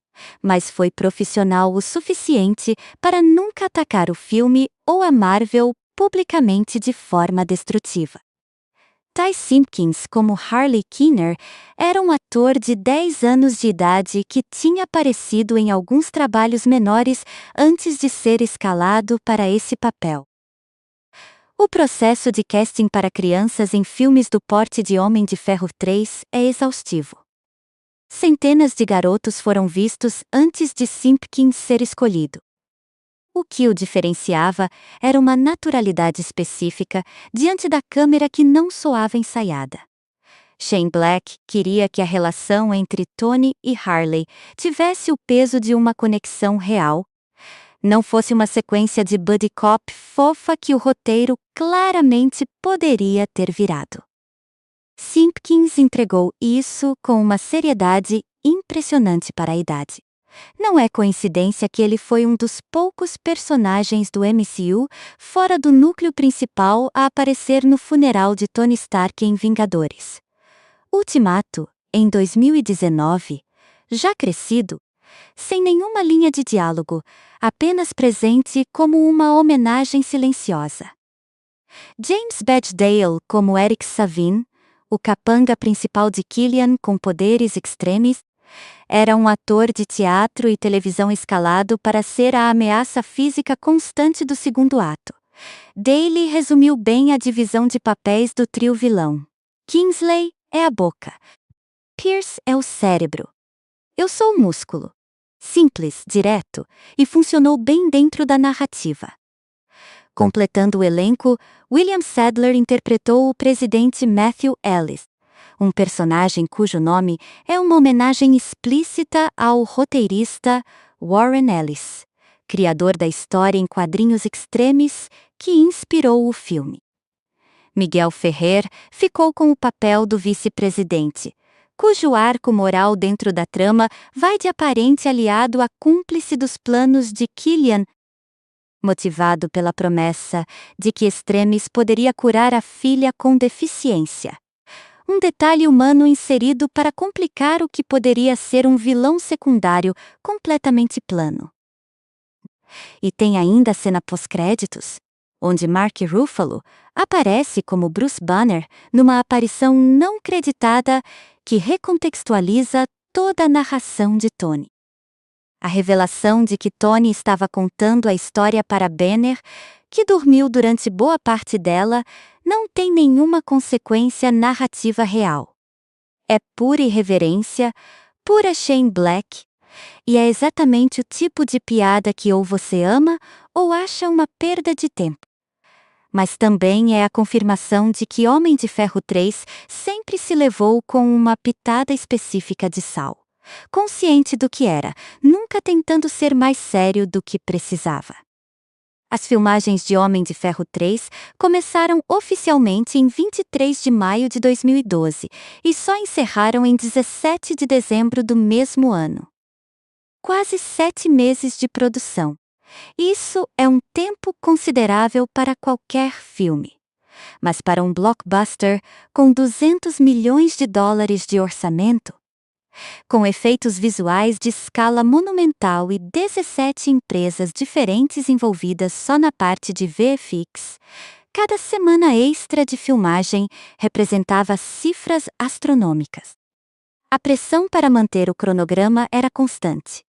mas foi profissional o suficiente para nunca atacar o filme ou a Marvel publicamente de forma destrutiva. Ty Simpkins, como Harley Keener, era um ator de 10 anos de idade que tinha aparecido em alguns trabalhos menores antes de ser escalado para esse papel. O processo de casting para crianças em filmes do porte de Homem de Ferro 3 é exaustivo. Centenas de garotos foram vistos antes de Simpkins ser escolhido. O que o diferenciava era uma naturalidade específica diante da câmera que não soava ensaiada. Shane Black queria que a relação entre Tony e Harley tivesse o peso de uma conexão real, não fosse uma sequência de buddy cop fofa que o roteiro claramente poderia ter virado. Simpkins entregou isso com uma seriedade impressionante para a idade. Não é coincidência que ele foi um dos poucos personagens do MCU fora do núcleo principal a aparecer no funeral de Tony Stark em Vingadores Ultimato, em 2019, já crescido, sem nenhuma linha de diálogo, apenas presente como uma homenagem silenciosa. James Badge Dale como Eric Savin, o capanga principal de Killian com poderes extremes, era um ator de teatro e televisão escalado para ser a ameaça física constante do segundo ato. Daly resumiu bem a divisão de papéis do trio vilão. Kingsley é a boca. Pierce é o cérebro. Eu sou o músculo. Simples, direto, e funcionou bem dentro da narrativa. Completando o elenco, William Sadler interpretou o presidente Matthew Ellis, um personagem cujo nome é uma homenagem explícita ao roteirista Warren Ellis, criador da história em quadrinhos Extremis que inspirou o filme. Miguel Ferrer ficou com o papel do vice-presidente, cujo arco moral dentro da trama vai de aparente aliado a cúmplice dos planos de Killian, motivado pela promessa de que Extremis poderia curar a filha com deficiência. Um detalhe humano inserido para complicar o que poderia ser um vilão secundário completamente plano. E tem ainda a cena pós-créditos, onde Mark Ruffalo aparece como Bruce Banner numa aparição não creditada que recontextualiza toda a narração de Tony. A revelação de que Tony estava contando a história para Banner, que dormiu durante boa parte dela, não tem nenhuma consequência narrativa real. É pura irreverência, pura Shane Black, e é exatamente o tipo de piada que ou você ama ou acha uma perda de tempo. Mas também é a confirmação de que Homem de Ferro 3 sempre se levou com uma pitada específica de sal, consciente do que era, nunca tentando ser mais sério do que precisava. As filmagens de Homem de Ferro 3 começaram oficialmente em 23 de maio de 2012 e só encerraram em 17 de dezembro do mesmo ano. Quase 7 meses de produção. Isso é um tempo considerável para qualquer filme. Mas para um blockbuster com 200 milhões de dólares de orçamento, com efeitos visuais de escala monumental e 17 empresas diferentes envolvidas só na parte de VFX, cada semana extra de filmagem representava cifras astronômicas. A pressão para manter o cronograma era constante.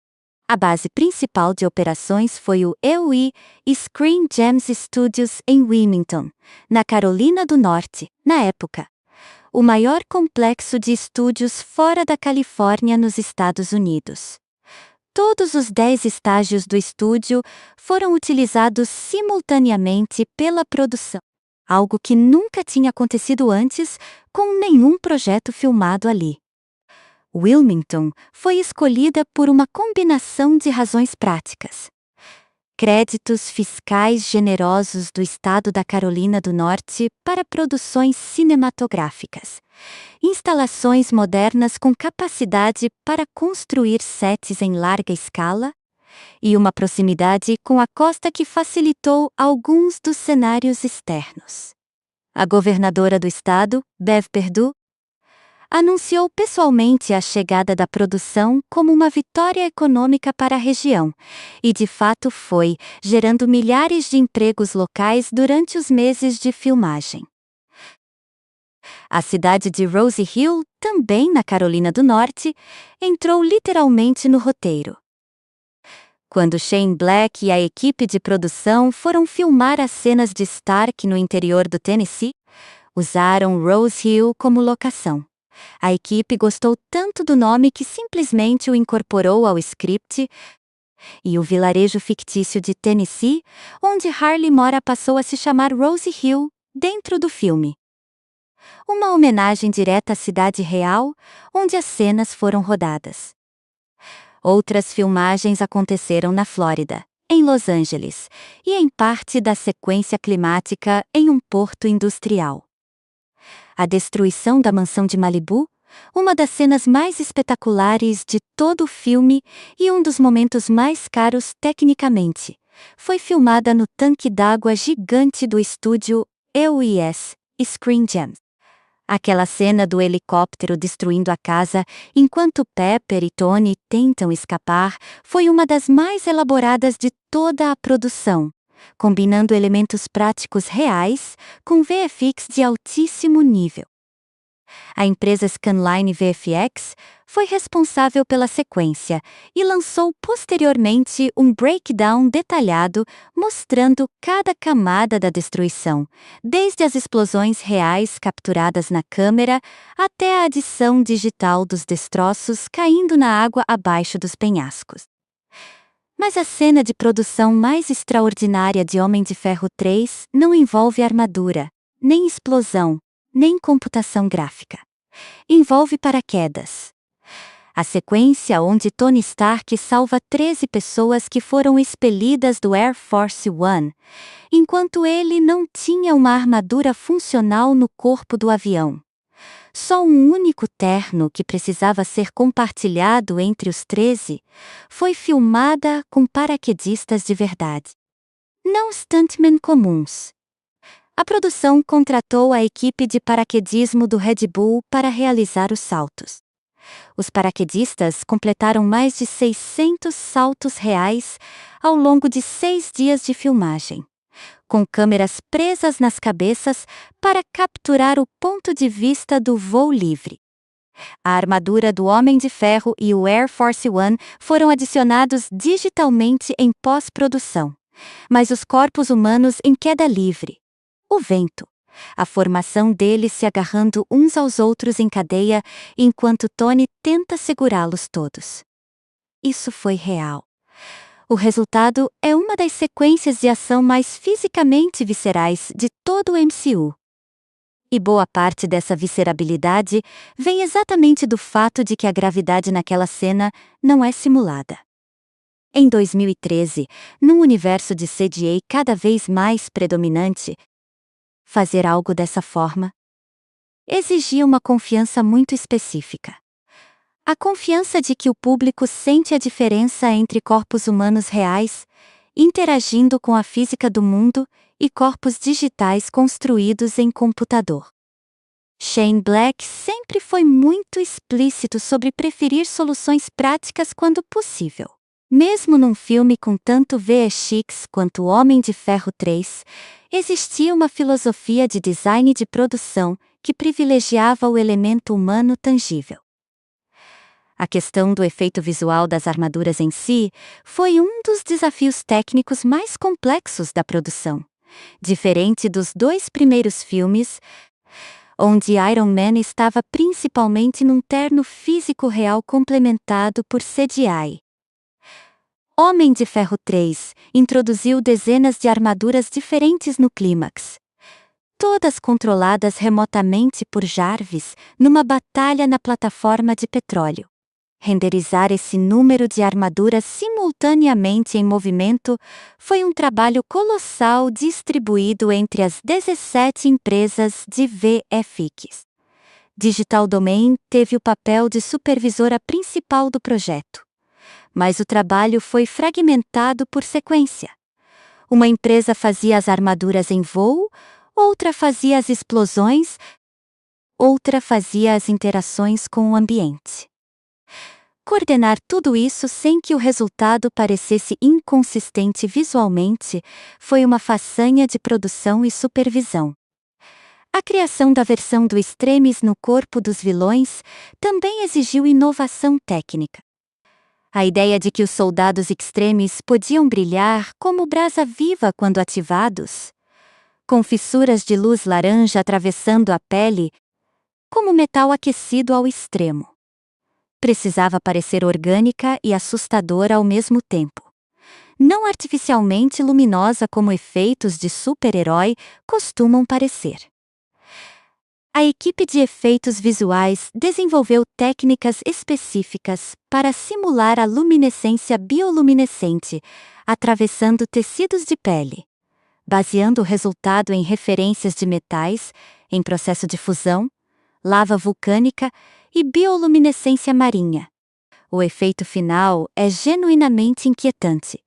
A base principal de operações foi o EUI Screen Gems Studios em Wilmington, na Carolina do Norte, na época, o maior complexo de estúdios fora da Califórnia nos Estados Unidos. Todos os 10 estágios do estúdio foram utilizados simultaneamente pela produção, algo que nunca tinha acontecido antes com nenhum projeto filmado ali. Wilmington foi escolhida por uma combinação de razões práticas. Créditos fiscais generosos do estado da Carolina do Norte para produções cinematográficas. Instalações modernas com capacidade para construir sets em larga escala. E uma proximidade com a costa que facilitou alguns dos cenários externos. A governadora do estado, Bev Perdue, anunciou pessoalmente a chegada da produção como uma vitória econômica para a região, e de fato foi, gerando milhares de empregos locais durante os meses de filmagem. A cidade de Rose Hill, também na Carolina do Norte, entrou literalmente no roteiro. Quando Shane Black e a equipe de produção foram filmar as cenas de Stark no interior do Tennessee, usaram Rose Hill como locação. A equipe gostou tanto do nome que simplesmente o incorporou ao script, e o vilarejo fictício de Tennessee, onde Harley mora, passou a se chamar Rose Hill dentro do filme. Uma homenagem direta à cidade real, onde as cenas foram rodadas. Outras filmagens aconteceram na Flórida, em Los Angeles, e em parte da sequência climática em um porto industrial. A destruição da mansão de Malibu, uma das cenas mais espetaculares de todo o filme e um dos momentos mais caros tecnicamente, foi filmada no tanque d'água gigante do estúdio EUIS Screen Gems. Aquela cena do helicóptero destruindo a casa enquanto Pepper e Tony tentam escapar foi uma das mais elaboradas de toda a produção, combinando elementos práticos reais com VFX de altíssimo nível. A empresa Scanline VFX foi responsável pela sequência e lançou posteriormente um breakdown detalhado mostrando cada camada da destruição, desde as explosões reais capturadas na câmera até a adição digital dos destroços caindo na água abaixo dos penhascos. Mas a cena de produção mais extraordinária de Homem de Ferro 3 não envolve armadura, nem explosão, nem computação gráfica. Envolve paraquedas. A sequência onde Tony Stark salva 13 pessoas que foram expelidas do Air Force One, enquanto ele não tinha uma armadura funcional no corpo do avião. Só um único terno que precisava ser compartilhado entre os 13 foi filmada com paraquedistas de verdade. Não stuntmen comuns. A produção contratou a equipe de paraquedismo do Red Bull para realizar os saltos. Os paraquedistas completaram mais de 600 saltos reais ao longo de 6 dias de filmagem, com câmeras presas nas cabeças para capturar o ponto de vista do voo livre. A armadura do Homem de Ferro e o Air Force One foram adicionados digitalmente em pós-produção, mas os corpos humanos em queda livre. O vento, a formação deles se agarrando uns aos outros em cadeia enquanto Tony tenta segurá-los todos. Isso foi real. O resultado é uma das sequências de ação mais fisicamente viscerais de todo o MCU. E boa parte dessa viscerabilidade vem exatamente do fato de que a gravidade naquela cena não é simulada. Em 2013, num universo de CGI cada vez mais predominante, fazer algo dessa forma exigia uma confiança muito específica. A confiança de que o público sente a diferença entre corpos humanos reais, interagindo com a física do mundo, e corpos digitais construídos em computador. Shane Black sempre foi muito explícito sobre preferir soluções práticas quando possível. Mesmo num filme com tanto VFX quanto O Homem de Ferro 3, existia uma filosofia de design de produção que privilegiava o elemento humano tangível. A questão do efeito visual das armaduras em si foi um dos desafios técnicos mais complexos da produção. Diferente dos dois primeiros filmes, onde Iron Man estava principalmente num terno físico real complementado por CGI. Homem de Ferro 3 introduziu dezenas de armaduras diferentes no clímax, todas controladas remotamente por Jarvis numa batalha na plataforma de petróleo. Renderizar esse número de armaduras simultaneamente em movimento foi um trabalho colossal distribuído entre as 17 empresas de VFX. Digital Domain teve o papel de supervisora principal do projeto, mas o trabalho foi fragmentado por sequência. Uma empresa fazia as armaduras em voo, outra fazia as explosões, outra fazia as interações com o ambiente. Coordenar tudo isso sem que o resultado parecesse inconsistente visualmente foi uma façanha de produção e supervisão. A criação da versão do Extremis no corpo dos vilões também exigiu inovação técnica. A ideia de que os soldados Extremis podiam brilhar como brasa viva quando ativados, com fissuras de luz laranja atravessando a pele, como metal aquecido ao extremo, precisava parecer orgânica e assustadora ao mesmo tempo. Não artificialmente luminosa como efeitos de super-herói costumam parecer. A equipe de efeitos visuais desenvolveu técnicas específicas para simular a luminescência bioluminescente, atravessando tecidos de pele, baseando o resultado em referências de metais, em processo de fusão, lava vulcânica e bioluminescência marinha. O efeito final é genuinamente inquietante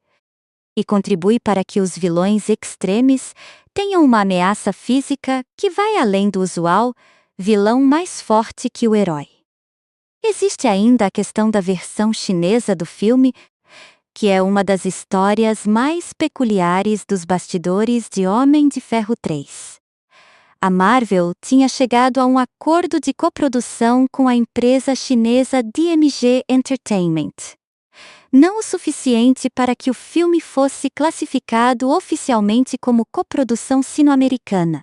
e contribui para que os vilões extremes tenham uma ameaça física que vai além do usual, vilão mais forte que o herói. Existe ainda a questão da versão chinesa do filme, que é uma das histórias mais peculiares dos bastidores de Homem de Ferro 3. A Marvel tinha chegado a um acordo de coprodução com a empresa chinesa DMG Entertainment. Não o suficiente para que o filme fosse classificado oficialmente como coprodução sino-americana,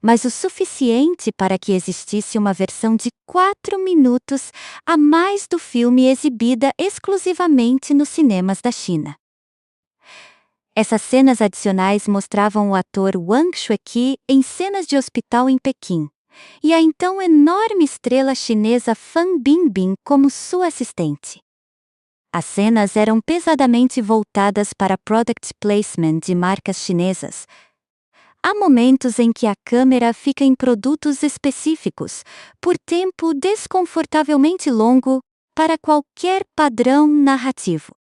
mas o suficiente para que existisse uma versão de 4 minutos a mais do filme exibida exclusivamente nos cinemas da China. Essas cenas adicionais mostravam o ator Wang Xueqi em cenas de hospital em Pequim, e a então enorme estrela chinesa Fan Bingbing como sua assistente. As cenas eram pesadamente voltadas para product placement de marcas chinesas. Há momentos em que a câmera fica em produtos específicos, por tempo desconfortavelmente longo para qualquer padrão narrativo.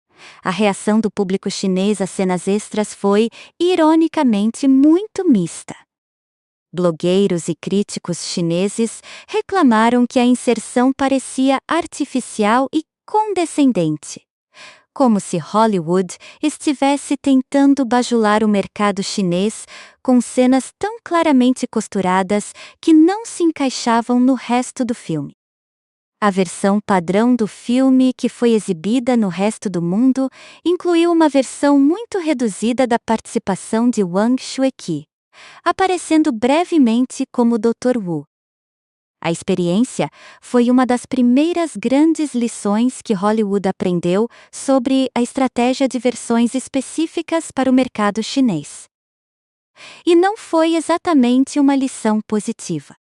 A reação do público chinês às cenas extras foi, ironicamente, muito mista. Blogueiros e críticos chineses reclamaram que a inserção parecia artificial e condescendente, como se Hollywood estivesse tentando bajular o mercado chinês com cenas tão claramente costuradas que não se encaixavam no resto do filme. A versão padrão do filme que foi exibida no resto do mundo incluiu uma versão muito reduzida da participação de Wang Xueqi, aparecendo brevemente como Dr. Wu. A experiência foi uma das primeiras grandes lições que Hollywood aprendeu sobre a estratégia de versões específicas para o mercado chinês. E não foi exatamente uma lição positiva.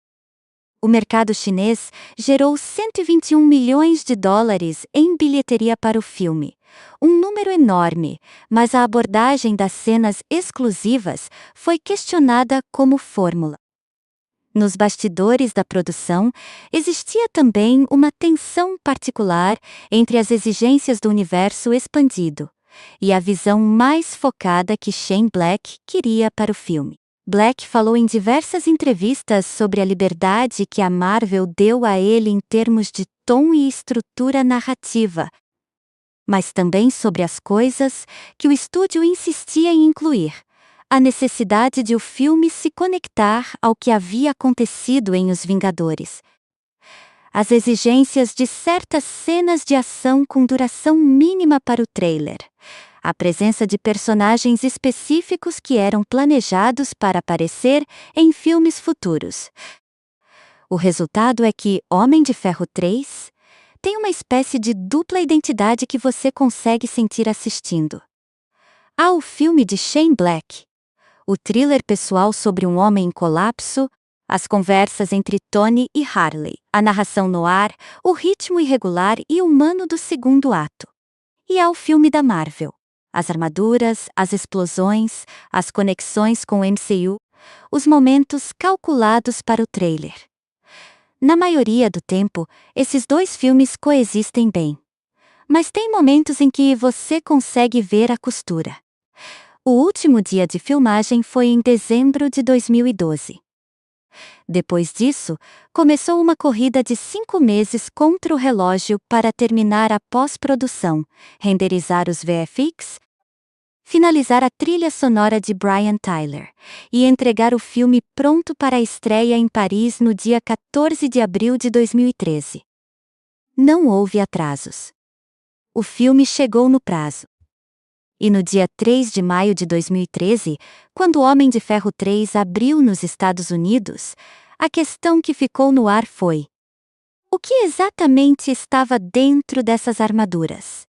O mercado chinês gerou 121 milhões de dólares em bilheteria para o filme, um número enorme, mas a abordagem das cenas exclusivas foi questionada como fórmula. Nos bastidores da produção, existia também uma tensão particular entre as exigências do universo expandido e a visão mais focada que Shane Black queria para o filme. Black falou em diversas entrevistas sobre a liberdade que a Marvel deu a ele em termos de tom e estrutura narrativa, mas também sobre as coisas que o estúdio insistia em incluir. A necessidade de o filme se conectar ao que havia acontecido em Os Vingadores. as exigências de certas cenas de ação com duração mínima para o trailer, a presença de personagens específicos que eram planejados para aparecer em filmes futuros. O resultado é que Homem de Ferro 3 tem uma espécie de dupla identidade que você consegue sentir assistindo. Há o filme de Shane Black, o thriller pessoal sobre um homem em colapso, as conversas entre Tony e Harley, a narração no ar, o ritmo irregular e humano do segundo ato. E há o filme da Marvel, as armaduras, as explosões, as conexões com o MCU, os momentos calculados para o trailer. Na maioria do tempo, esses dois filmes coexistem bem. Mas tem momentos em que você consegue ver a costura. O último dia de filmagem foi em dezembro de 2012. Depois disso, começou uma corrida de 5 meses contra o relógio para terminar a pós-produção, renderizar os VFX, finalizar a trilha sonora de Brian Tyler e entregar o filme pronto para a estreia em Paris no dia 14 de abril de 2013. Não houve atrasos. O filme chegou no prazo. E no dia 3 de maio de 2013, quando o Homem de Ferro 3 abriu nos Estados Unidos, a questão que ficou no ar foi: o que exatamente estava dentro dessas armaduras?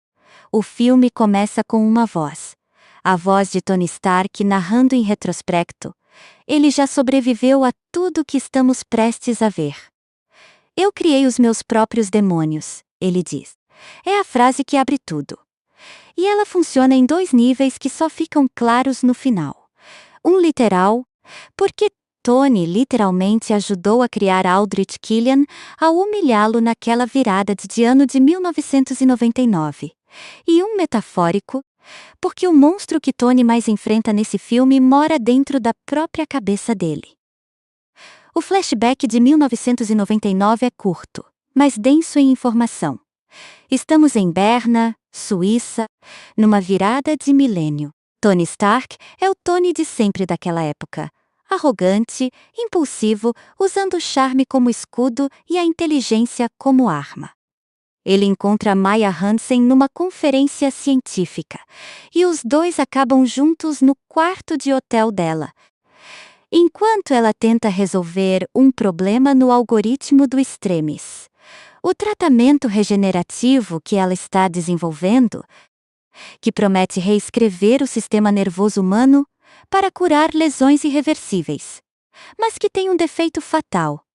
O filme começa com uma voz. A voz de Tony Stark narrando em retrospecto: ele já sobreviveu a tudo que estamos prestes a ver. Eu criei os meus próprios demônios, ele diz. É a frase que abre tudo. E ela funciona em 2 níveis que só ficam claros no final. Um literal, porque Tony literalmente ajudou a criar Aldrich Killian ao humilhá-lo naquela virada de ano de 1999. E um metafórico, porque o monstro que Tony mais enfrenta nesse filme mora dentro da própria cabeça dele. O flashback de 1999 é curto, mas denso em informação. Estamos em Berna, Suíça, numa virada de milênio. Tony Stark é o Tony de sempre daquela época. Arrogante, impulsivo, usando o charme como escudo e a inteligência como arma. Ele encontra Maya Hansen numa conferência científica, e os dois acabam juntos no quarto de hotel dela, enquanto ela tenta resolver um problema no algoritmo do Extremis. O tratamento regenerativo que ela está desenvolvendo, que promete reescrever o sistema nervoso humano para curar lesões irreversíveis, mas que tem um defeito fatal.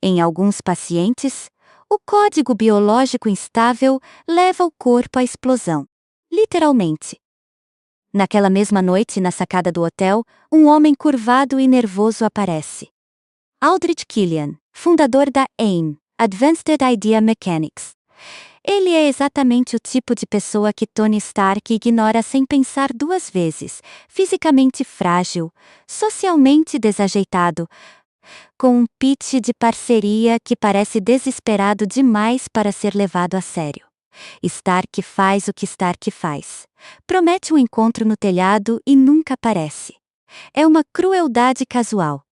Em alguns pacientes, o código biológico instável leva o corpo à explosão, literalmente. Naquela mesma noite, na sacada do hotel, um homem curvado e nervoso aparece. Aldrich Killian, fundador da AIM, Advanced Idea Mechanics. Ele é exatamente o tipo de pessoa que Tony Stark ignora sem pensar 2 vezes, fisicamente frágil, socialmente desajeitado, com um pitch de parceria que parece desesperado demais para ser levado a sério. Stark faz o que Stark faz. Promete um encontro no telhado e nunca aparece. É uma crueldade casual.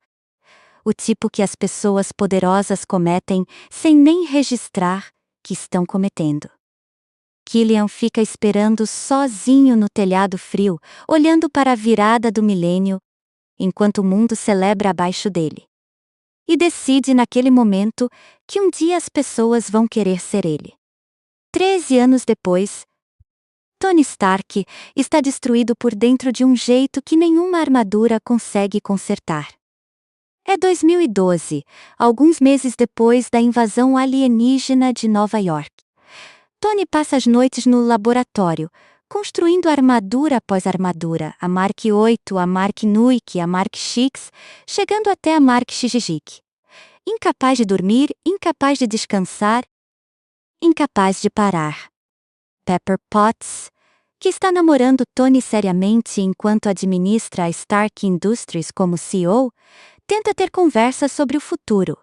O tipo que as pessoas poderosas cometem sem nem registrar que estão cometendo. Killian fica esperando sozinho no telhado frio, olhando para a virada do milênio, enquanto o mundo celebra abaixo dele. E decide naquele momento que um dia as pessoas vão querer ser ele. 13 anos depois, Tony Stark está destruído por dentro de um jeito que nenhuma armadura consegue consertar. É 2012, alguns meses depois da invasão alienígena de Nova York. Tony passa as noites no laboratório, construindo armadura após armadura, a Mark 8, a Mark Nuik, a Mark X, chegando até a Mark Xixik. Incapaz de dormir, incapaz de descansar, incapaz de parar. Pepper Potts, que está namorando Tony seriamente enquanto administra a Stark Industries como CEO, tenta ter conversas sobre o futuro,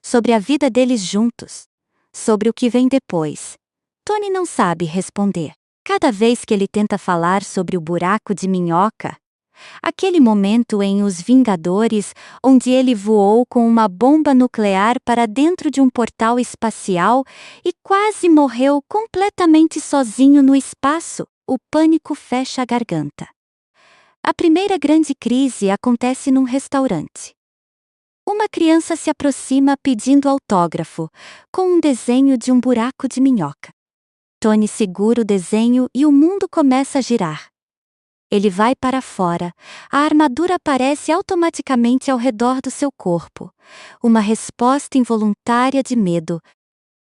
sobre a vida deles juntos, sobre o que vem depois. Tony não sabe responder. Cada vez que ele tenta falar sobre o buraco de minhoca, Aquele momento em Os Vingadores, onde ele voou com uma bomba nuclear para dentro de um portal espacial e quase morreu completamente sozinho no espaço, o pânico fecha a garganta. A primeira grande crise acontece num restaurante. Uma criança se aproxima pedindo autógrafo, com um desenho de um buraco de minhoca. Tony segura o desenho e o mundo começa a girar. Ele vai para fora, a armadura aparece automaticamente ao redor do seu corpo. Uma resposta involuntária de medo.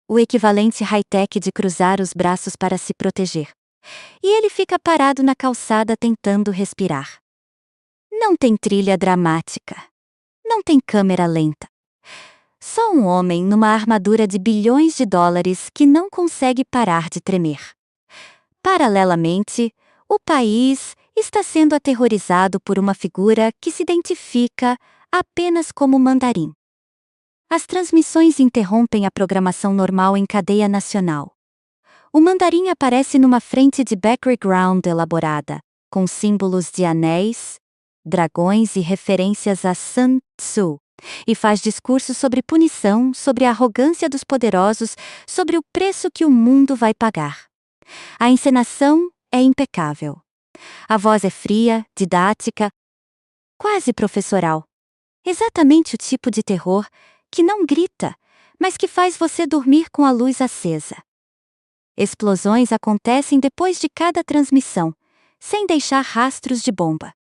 O equivalente high-tech de cruzar os braços para se proteger. E ele fica parado na calçada tentando respirar. Não tem trilha dramática. Não tem câmera lenta. Só um homem numa armadura de bilhões de dólares que não consegue parar de tremer. Paralelamente, o país está sendo aterrorizado por uma figura que se identifica apenas como mandarim. As transmissões interrompem a programação normal em cadeia nacional. O mandarim aparece numa frente de background elaborada, com símbolos de anéis, dragões e referências a Sun Tzu, e faz discursos sobre punição, sobre a arrogância dos poderosos, sobre o preço que o mundo vai pagar. A encenação é impecável. A voz é fria, didática, quase professoral. Exatamente o tipo de terror que não grita, mas que faz você dormir com a luz acesa. Explosões acontecem depois de cada transmissão, sem deixar rastros de bomba.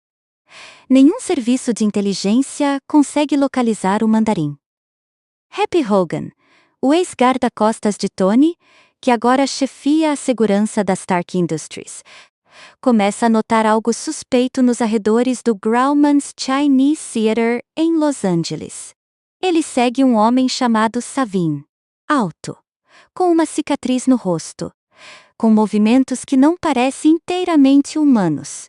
Nenhum serviço de inteligência consegue localizar o mandarim. Happy Hogan, o ex-guarda-costas de Tony, que agora chefia a segurança da Stark Industries, começa a notar algo suspeito nos arredores do Grauman's Chinese Theater, em Los Angeles. Ele segue um homem chamado Savin, alto, com uma cicatriz no rosto, com movimentos que não parecem inteiramente humanos,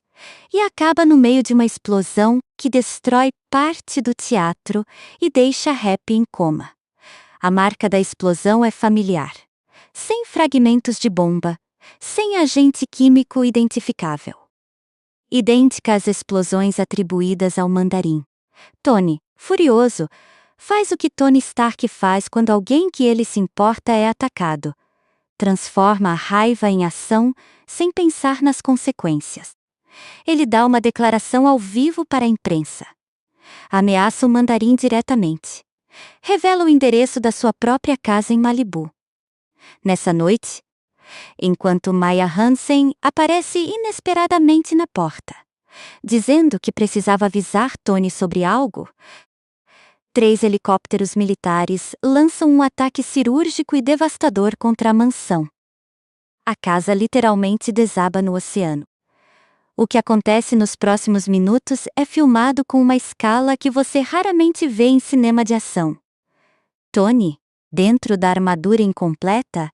e acaba no meio de uma explosão que destrói parte do teatro e deixa Happy em coma. A marca da explosão é familiar, sem fragmentos de bomba, sem agente químico identificável. Idêntica às explosões atribuídas ao mandarim. Tony, furioso, faz o que Tony Stark faz quando alguém que ele se importa é atacado. Transforma a raiva em ação sem pensar nas consequências. Ele dá uma declaração ao vivo para a imprensa. Ameaça o mandarim diretamente. Revela o endereço da sua própria casa em Malibu. Nessa noite, enquanto Maya Hansen aparece inesperadamente na porta, dizendo que precisava avisar Tony sobre algo, 3 helicópteros militares lançam um ataque cirúrgico e devastador contra a mansão. A casa literalmente desaba no oceano. O que acontece nos próximos minutos é filmado com uma escala que você raramente vê em cinema de ação. Tony, dentro da armadura incompleta,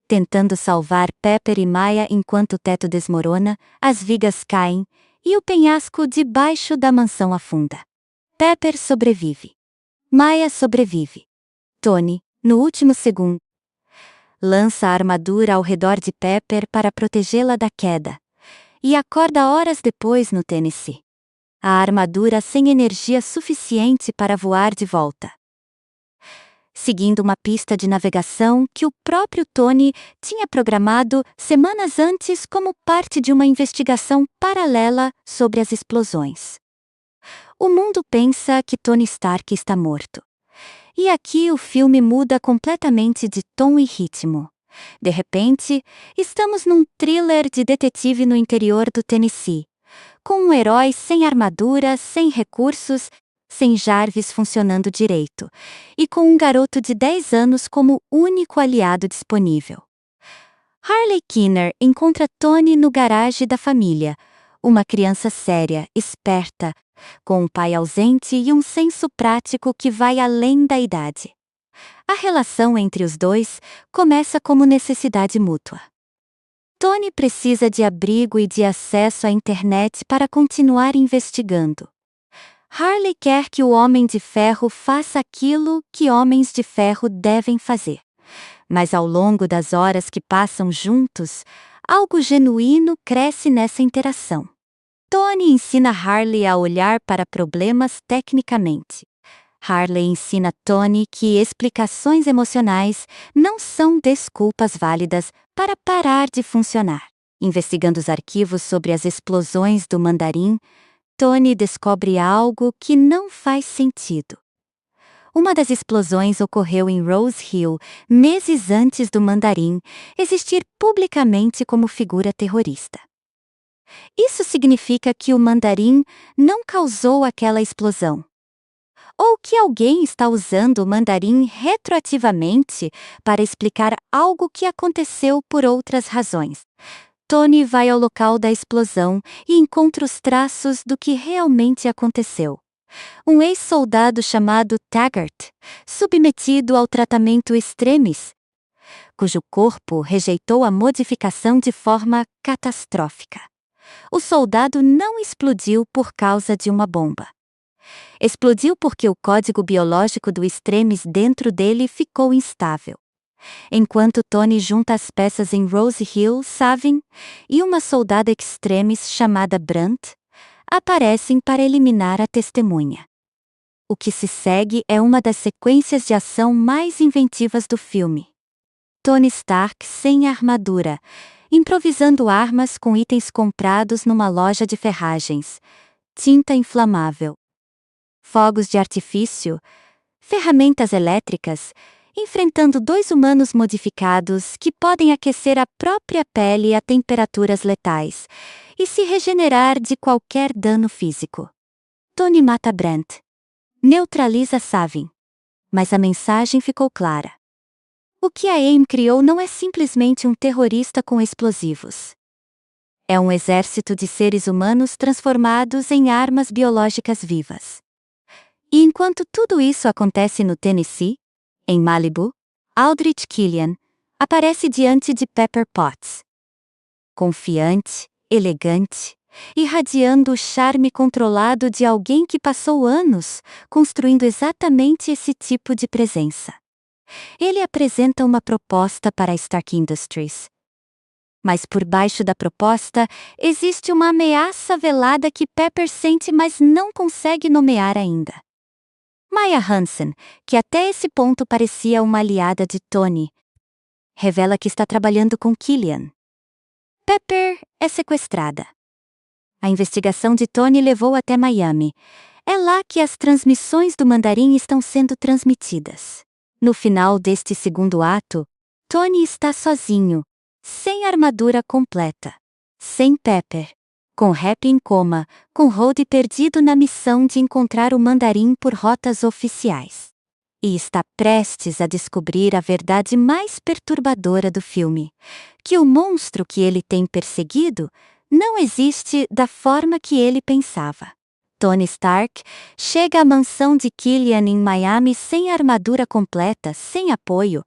tentando salvar Pepper e Maya enquanto o teto desmorona, as vigas caem e o penhasco debaixo da mansão afunda. Pepper sobrevive. Maya sobrevive. Tony, no último segundo, lança a armadura ao redor de Pepper para protegê-la da queda, e acorda horas depois no Tennessee. A armadura sem energia suficiente para voar de volta. Seguindo uma pista de navegação que o próprio Tony tinha programado semanas antes como parte de uma investigação paralela sobre as explosões. O mundo pensa que Tony Stark está morto. E aqui o filme muda completamente de tom e ritmo. De repente, estamos num thriller de detetive no interior do Tennessee, com um herói sem armadura, sem recursos, sem Jarvis funcionando direito, e com um garoto de 10 anos como único aliado disponível. Harley Keener encontra Tony no garagem da família, uma criança séria, esperta, com um pai ausente e um senso prático que vai além da idade. A relação entre os dois começa como necessidade mútua. Tony precisa de abrigo e de acesso à internet para continuar investigando. Harley quer que o Homem de Ferro faça aquilo que homens de ferro devem fazer. Mas ao longo das horas que passam juntos, algo genuíno cresce nessa interação. Tony ensina Harley a olhar para problemas tecnicamente. Harley ensina Tony que explicações emocionais não são desculpas válidas para parar de funcionar. Investigando os arquivos sobre as explosões do Mandarim, Tony descobre algo que não faz sentido. Uma das explosões ocorreu em Rose Hill, meses antes do Mandarim existir publicamente como figura terrorista. Isso significa que o Mandarim não causou aquela explosão. Ou que alguém está usando o Mandarim retroativamente para explicar algo que aconteceu por outras razões. Tony vai ao local da explosão e encontra os traços do que realmente aconteceu. Um ex-soldado chamado Taggart, submetido ao tratamento extremis, cujo corpo rejeitou a modificação de forma catastrófica. O soldado não explodiu por causa de uma bomba. Explodiu porque o código biológico do extremis dentro dele ficou instável. Enquanto Tony junta as peças em Rose Hill, Savin e uma soldada extremis chamada Brandt aparecem para eliminar a testemunha. O que se segue é uma das sequências de ação mais inventivas do filme. Tony Stark sem armadura, improvisando armas com itens comprados numa loja de ferragens, tinta inflamável, fogos de artifício, ferramentas elétricas, enfrentando 2 humanos modificados que podem aquecer a própria pele a temperaturas letais e se regenerar de qualquer dano físico. Tony mata Brent. Neutraliza Savin. Mas a mensagem ficou clara. O que a AIM criou não é simplesmente um terrorista com explosivos. É um exército de seres humanos transformados em armas biológicas vivas. E enquanto tudo isso acontece no Tennessee, em Malibu, Aldrich Killian aparece diante de Pepper Potts. Confiante, elegante, irradiando o charme controlado de alguém que passou anos construindo exatamente esse tipo de presença. Ele apresenta uma proposta para a Stark Industries. Mas por baixo da proposta existe uma ameaça velada que Pepper sente, mas não consegue nomear ainda. Maya Hansen, que até esse ponto parecia uma aliada de Tony, revela que está trabalhando com Killian. Pepper é sequestrada. A investigação de Tony levou até Miami. É lá que as transmissões do Mandarim estão sendo transmitidas. No final deste segundo ato, Tony está sozinho, sem armadura completa, sem Pepper, com Happy em coma, com Rhodey perdido na missão de encontrar o Mandarim por rotas oficiais. E está prestes a descobrir a verdade mais perturbadora do filme, que o monstro que ele tem perseguido não existe da forma que ele pensava. Tony Stark chega à mansão de Killian em Miami sem armadura completa, sem apoio,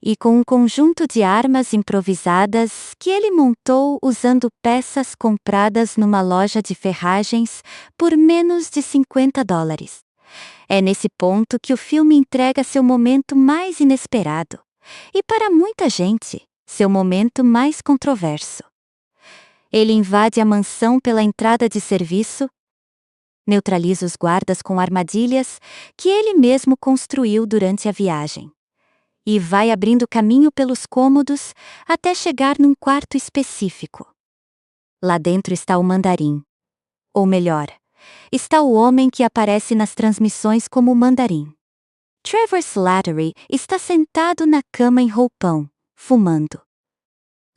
e com um conjunto de armas improvisadas que ele montou usando peças compradas numa loja de ferragens por menos de $50. É nesse ponto que o filme entrega seu momento mais inesperado, e para muita gente, seu momento mais controverso. Ele invade a mansão pela entrada de serviço, neutraliza os guardas com armadilhas que ele mesmo construiu durante a viagem, e vai abrindo caminho pelos cômodos até chegar num quarto específico. Lá dentro está o Mandarim. Ou melhor, está o homem que aparece nas transmissões como o Mandarim. Trevor Slattery está sentado na cama em roupão, fumando,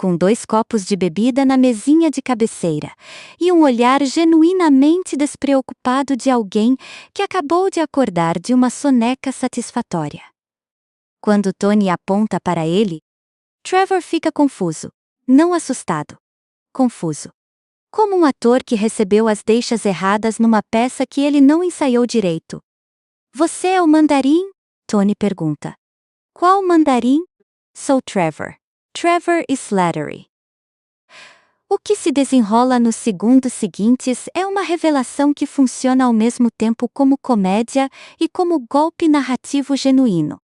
com 2 copos de bebida na mesinha de cabeceira e um olhar genuinamente despreocupado de alguém que acabou de acordar de uma soneca satisfatória. Quando Tony aponta para ele, Trevor fica confuso, não assustado, confuso. Como um ator que recebeu as deixas erradas numa peça que ele não ensaiou direito. Você é o Mandarim? Tony pergunta. Qual Mandarim? Sou Trevor. Trevor Slattery. O que se desenrola nos segundos seguintes é uma revelação que funciona ao mesmo tempo como comédia e como golpe narrativo genuíno.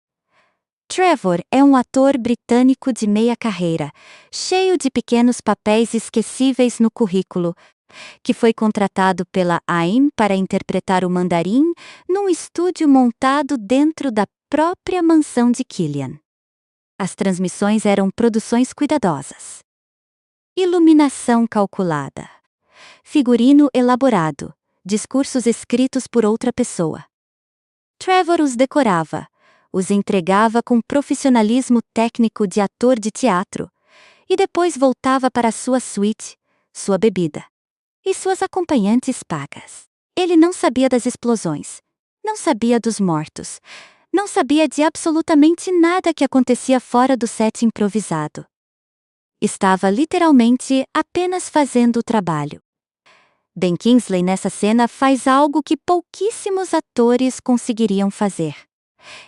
Trevor é um ator britânico de meia carreira, cheio de pequenos papéis esquecíveis no currículo, que foi contratado pela AIM para interpretar o mandarim num estúdio montado dentro da própria mansão de Killian. As transmissões eram produções cuidadosas. Iluminação calculada. Figurino elaborado. Discursos escritos por outra pessoa. Trevor os decorava, os entregava com profissionalismo técnico de ator de teatro, e depois voltava para sua suíte, sua bebida e suas acompanhantes pagas. Ele não sabia das explosões, não sabia dos mortos, não sabia de absolutamente nada que acontecia fora do set improvisado. Estava literalmente apenas fazendo o trabalho. Ben Kingsley nessa cena faz algo que pouquíssimos atores conseguiriam fazer.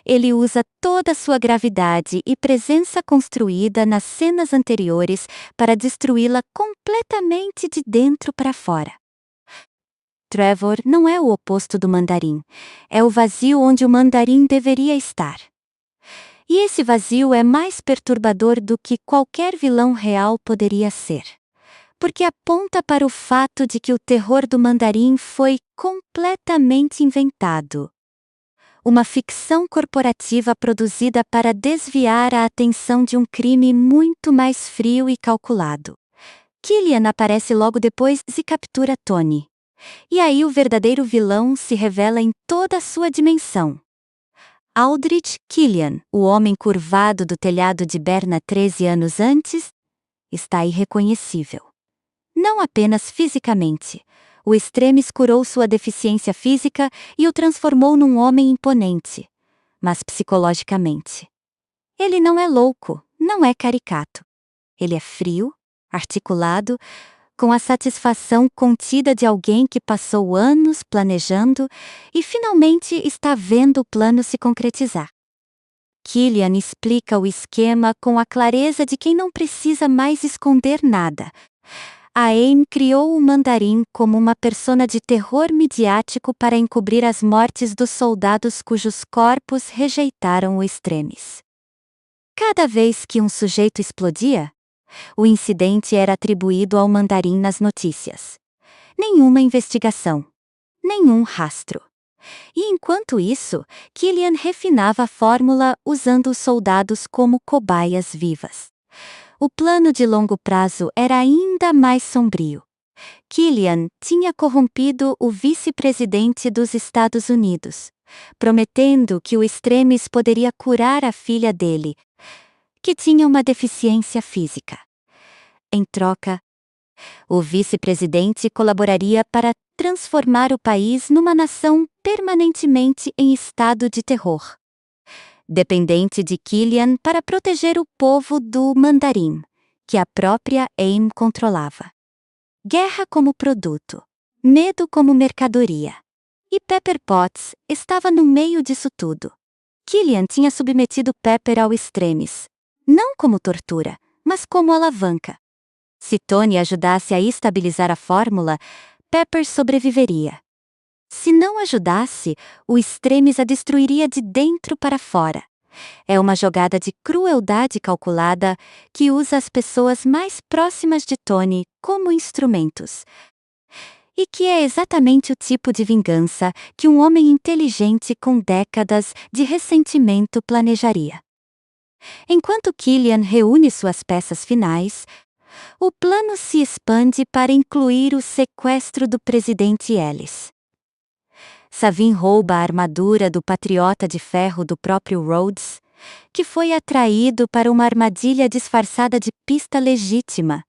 Ele usa toda a sua gravidade e presença construída nas cenas anteriores para destruí-la completamente de dentro para fora. Trevor não é o oposto do mandarim, é o vazio onde o mandarim deveria estar. E esse vazio é mais perturbador do que qualquer vilão real poderia ser, porque aponta para o fato de que o terror do mandarim foi completamente inventado. Uma ficção corporativa produzida para desviar a atenção de um crime muito mais frio e calculado. Killian aparece logo depois e captura Tony. E aí o verdadeiro vilão se revela em toda a sua dimensão. Aldrich Killian, o homem curvado do telhado de Berna 13 anos antes, está irreconhecível. Não apenas fisicamente. O Extremis curou sua deficiência física e o transformou num homem imponente, mas psicologicamente. Ele não é louco, não é caricato. Ele é frio, articulado, com a satisfação contida de alguém que passou anos planejando e finalmente está vendo o plano se concretizar. Killian explica o esquema com a clareza de quem não precisa mais esconder nada. A AIM criou o mandarim como uma persona de terror midiático para encobrir as mortes dos soldados cujos corpos rejeitaram o Extremis. Cada vez que um sujeito explodia, o incidente era atribuído ao mandarim nas notícias. Nenhuma investigação, nenhum rastro. E enquanto isso, Killian refinava a fórmula usando os soldados como cobaias vivas. O plano de longo prazo era ainda mais sombrio. Killian tinha corrompido o vice-presidente dos Estados Unidos, prometendo que o Extremis poderia curar a filha dele, que tinha uma deficiência física. Em troca, o vice-presidente colaboraria para transformar o país numa nação permanentemente em estado de terror, dependente de Killian para proteger o povo do mandarim, que a própria AIM controlava. Guerra como produto, medo como mercadoria. E Pepper Potts estava no meio disso tudo. Killian tinha submetido Pepper ao Extremis, não como tortura, mas como alavanca. Se Tony ajudasse a estabilizar a fórmula, Pepper sobreviveria. Se não ajudasse, o Extremis a destruiria de dentro para fora. É uma jogada de crueldade calculada que usa as pessoas mais próximas de Tony como instrumentos. E que é exatamente o tipo de vingança que um homem inteligente com décadas de ressentimento planejaria. Enquanto Killian reúne suas peças finais, o plano se expande para incluir o sequestro do presidente Ellis. Savin rouba a armadura do patriota de ferro do próprio Rhodes, que foi atraído para uma armadilha disfarçada de pista legítima,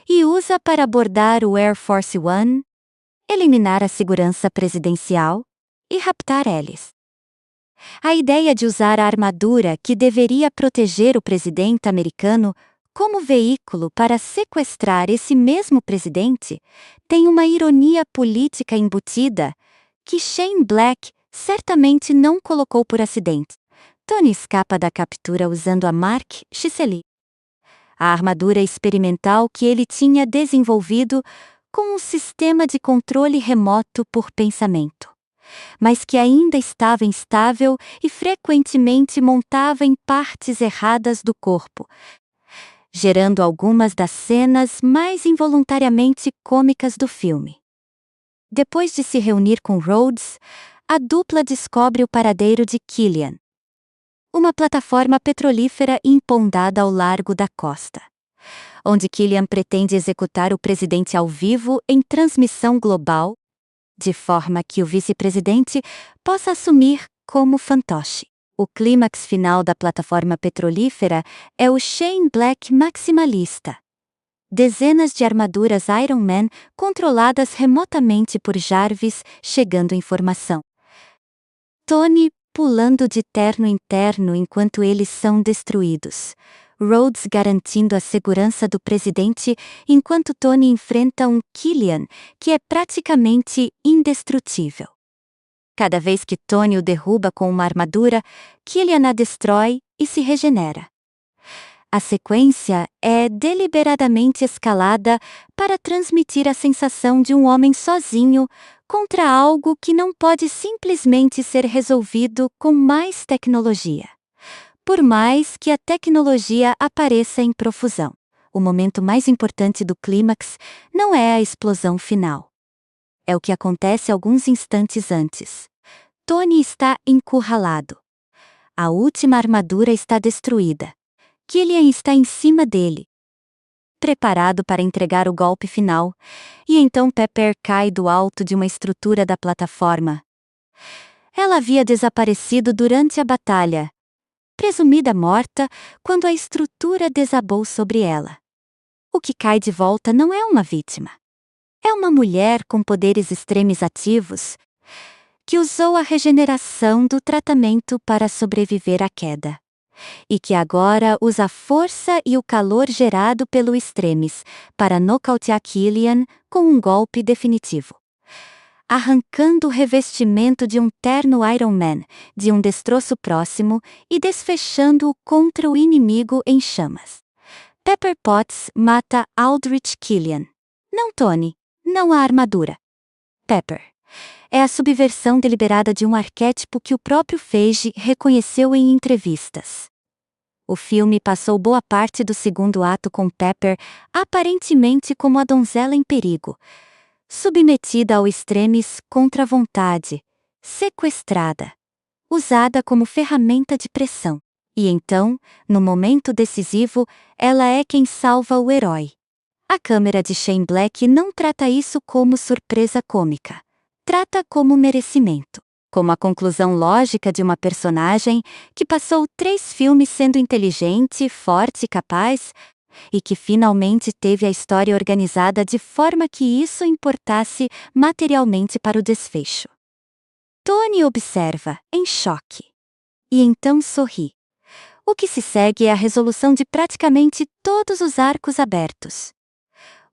e usa para abordar o Air Force One, eliminar a segurança presidencial e raptar Ellis. A ideia de usar a armadura que deveria proteger o presidente americano como veículo para sequestrar esse mesmo presidente tem uma ironia política embutida que Shane Black certamente não colocou por acidente. Tony escapa da captura usando a Mark Chiseli, a armadura experimental que ele tinha desenvolvido com um sistema de controle remoto por pensamento, mas que ainda estava instável e frequentemente montava em partes erradas do corpo, gerando algumas das cenas mais involuntariamente cômicas do filme. Depois de se reunir com Rhodes, a dupla descobre o paradeiro de Killian, uma plataforma petrolífera empondada ao largo da costa, onde Killian pretende executar o presidente ao vivo em transmissão global, de forma que o vice-presidente possa assumir como fantoche. O clímax final da plataforma petrolífera é o Shane Black maximalista. Dezenas de armaduras Iron Man controladas remotamente por Jarvis chegando informação. Tony pulando de terno em terno enquanto eles são destruídos. Rhodes garantindo a segurança do presidente enquanto Tony enfrenta um Killian que é praticamente indestrutível. Cada vez que Tony o derruba com uma armadura, Killian a destrói e se regenera. A sequência é deliberadamente escalada para transmitir a sensação de um homem sozinho contra algo que não pode simplesmente ser resolvido com mais tecnologia. Por mais que a tecnologia apareça em profusão, o momento mais importante do clímax não é a explosão final. É o que acontece alguns instantes antes. Tony está encurralado. A última armadura está destruída. Killian está em cima dele, preparado para entregar o golpe final, e então Pepper cai do alto de uma estrutura da plataforma. Ela havia desaparecido durante a batalha, presumida morta quando a estrutura desabou sobre ela. O que cai de volta não é uma vítima. É uma mulher com poderes extremos ativos que usou a regeneração do tratamento para sobreviver à queda. E que agora usa a força e o calor gerado pelo Extremis para nocautear Killian com um golpe definitivo. Arrancando o revestimento de um terno Iron Man de um destroço próximo e desfechando-o contra o inimigo em chamas. Pepper Potts mata Aldrich Killian. Não Tony, não a armadura. Pepper é a subversão deliberada de um arquétipo que o próprio Feige reconheceu em entrevistas. O filme passou boa parte do segundo ato com Pepper aparentemente como a donzela em perigo, submetida ao Extremis contra a vontade, sequestrada, usada como ferramenta de pressão. E então, no momento decisivo, ela é quem salva o herói. A câmera de Shane Black não trata isso como surpresa cômica. Trata como merecimento. Como a conclusão lógica de uma personagem que passou 3 filmes sendo inteligente, forte e capaz, e que finalmente teve a história organizada de forma que isso importasse materialmente para o desfecho. Tony observa, em choque. E então sorri. O que se segue é a resolução de praticamente todos os arcos abertos.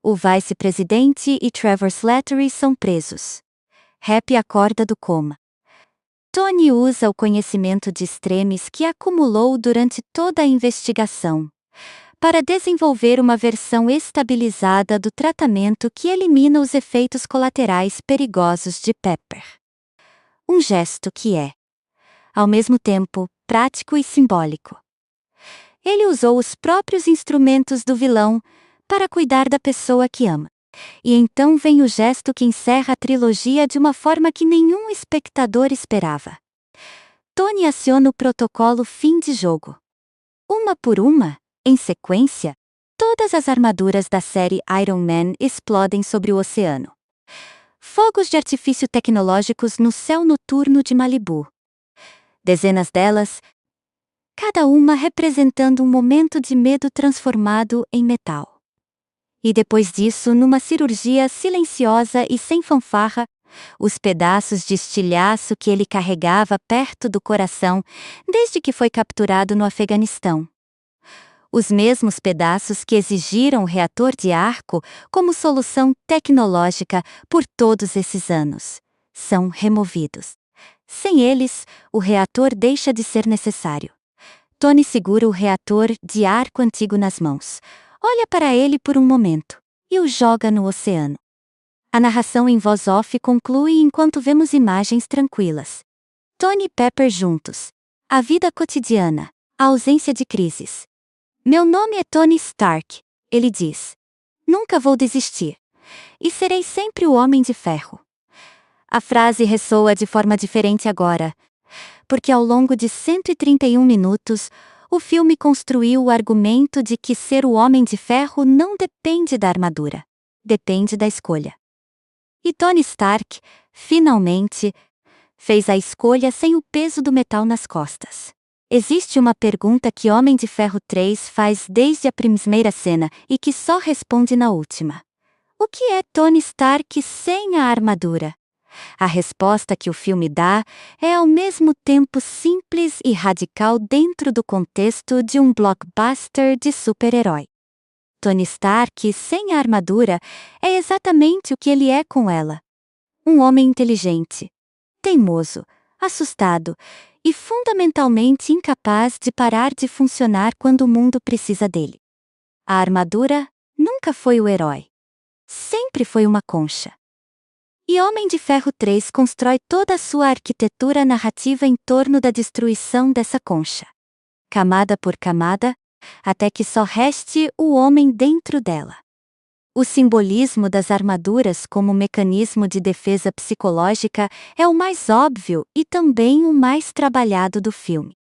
O vice-presidente e Trevor Slattery são presos. Happy acorda do coma. Tony usa o conhecimento de Extremis que acumulou durante toda a investigação para desenvolver uma versão estabilizada do tratamento que elimina os efeitos colaterais perigosos de Pepper. Um gesto que é, ao mesmo tempo, prático e simbólico. Ele usou os próprios instrumentos do vilão para cuidar da pessoa que ama. E então vem o gesto que encerra a trilogia de uma forma que nenhum espectador esperava. Tony aciona o protocolo fim de jogo. Uma por uma, em sequência, todas as armaduras da série Iron Man explodem sobre o oceano. Fogos de artifício tecnológicos no céu noturno de Malibu. Dezenas delas, cada uma representando um momento de medo transformado em metal. E depois disso, numa cirurgia silenciosa e sem fanfarra, os pedaços de estilhaço que ele carregava perto do coração desde que foi capturado no Afeganistão. Os mesmos pedaços que exigiram o reator de arco como solução tecnológica por todos esses anos, são removidos. Sem eles, o reator deixa de ser necessário. Tony segura o reator de arco antigo nas mãos. Olha para ele por um momento e o joga no oceano. A narração em voz off conclui enquanto vemos imagens tranquilas. Tony e Pepper juntos. A vida cotidiana, a ausência de crises. Meu nome é Tony Stark, ele diz. Nunca vou desistir. E serei sempre o Homem de Ferro. A frase ressoa de forma diferente agora, porque ao longo de 131 minutos, o filme construiu o argumento de que ser o Homem de Ferro não depende da armadura. Depende da escolha. E Tony Stark, finalmente, fez a escolha sem o peso do metal nas costas. Existe uma pergunta que Homem de Ferro 3 faz desde a primeira cena e que só responde na última. O que é Tony Stark sem a armadura? A resposta que o filme dá é ao mesmo tempo simples e radical dentro do contexto de um blockbuster de super-herói. Tony Stark sem a armadura é exatamente o que ele é com ela. Um homem inteligente, teimoso, assustado e fundamentalmente incapaz de parar de funcionar quando o mundo precisa dele. A armadura nunca foi o herói. Sempre foi uma concha. E Homem de Ferro 3 constrói toda a sua arquitetura narrativa em torno da destruição dessa concha. Camada por camada, até que só reste o homem dentro dela. O simbolismo das armaduras como mecanismo de defesa psicológica é o mais óbvio e também o mais trabalhado do filme.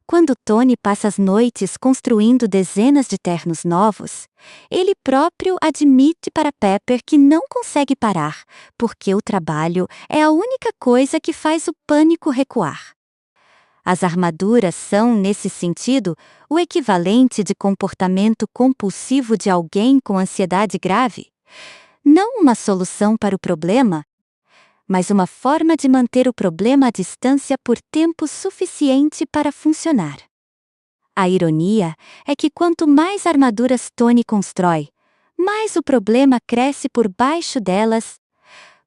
Quando Tony passa as noites construindo dezenas de ternos novos, ele próprio admite para Pepper que não consegue parar, porque o trabalho é a única coisa que faz o pânico recuar. As armaduras são, nesse sentido, o equivalente de comportamento compulsivo de alguém com ansiedade grave. Não uma solução para o problema, mas uma forma de manter o problema à distância por tempo suficiente para funcionar. A ironia é que quanto mais armaduras Tony constrói, mais o problema cresce por baixo delas,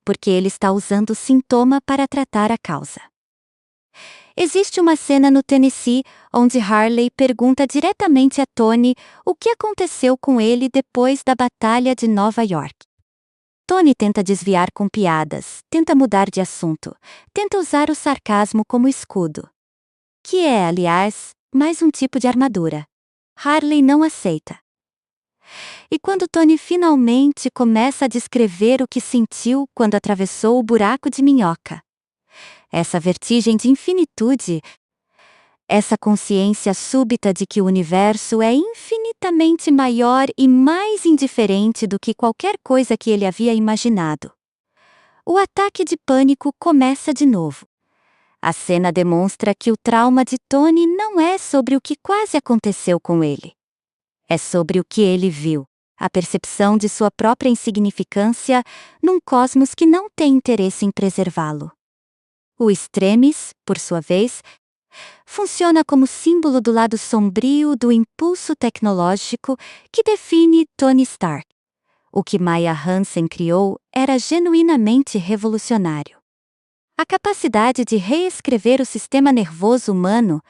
porque ele está usando o sintoma para tratar a causa. Existe uma cena no Tennessee onde Harley pergunta diretamente a Tony o que aconteceu com ele depois da Batalha de Nova York. Tony tenta desviar com piadas, tenta mudar de assunto, tenta usar o sarcasmo como escudo. Que é, aliás, mais um tipo de armadura. Harley não aceita. E quando Tony finalmente começa a descrever o que sentiu quando atravessou o buraco de minhoca, essa vertigem de infinitude, essa consciência súbita de que o universo é infinitamente maior e mais indiferente do que qualquer coisa que ele havia imaginado. O ataque de pânico começa de novo. A cena demonstra que o trauma de Tony não é sobre o que quase aconteceu com ele. É sobre o que ele viu, a percepção de sua própria insignificância num cosmos que não tem interesse em preservá-lo. O Extremis, por sua vez, funciona como símbolo do lado sombrio do impulso tecnológico que define Tony Stark. O que Maya Hansen criou era genuinamente revolucionário. A capacidade de reescrever o sistema nervoso humano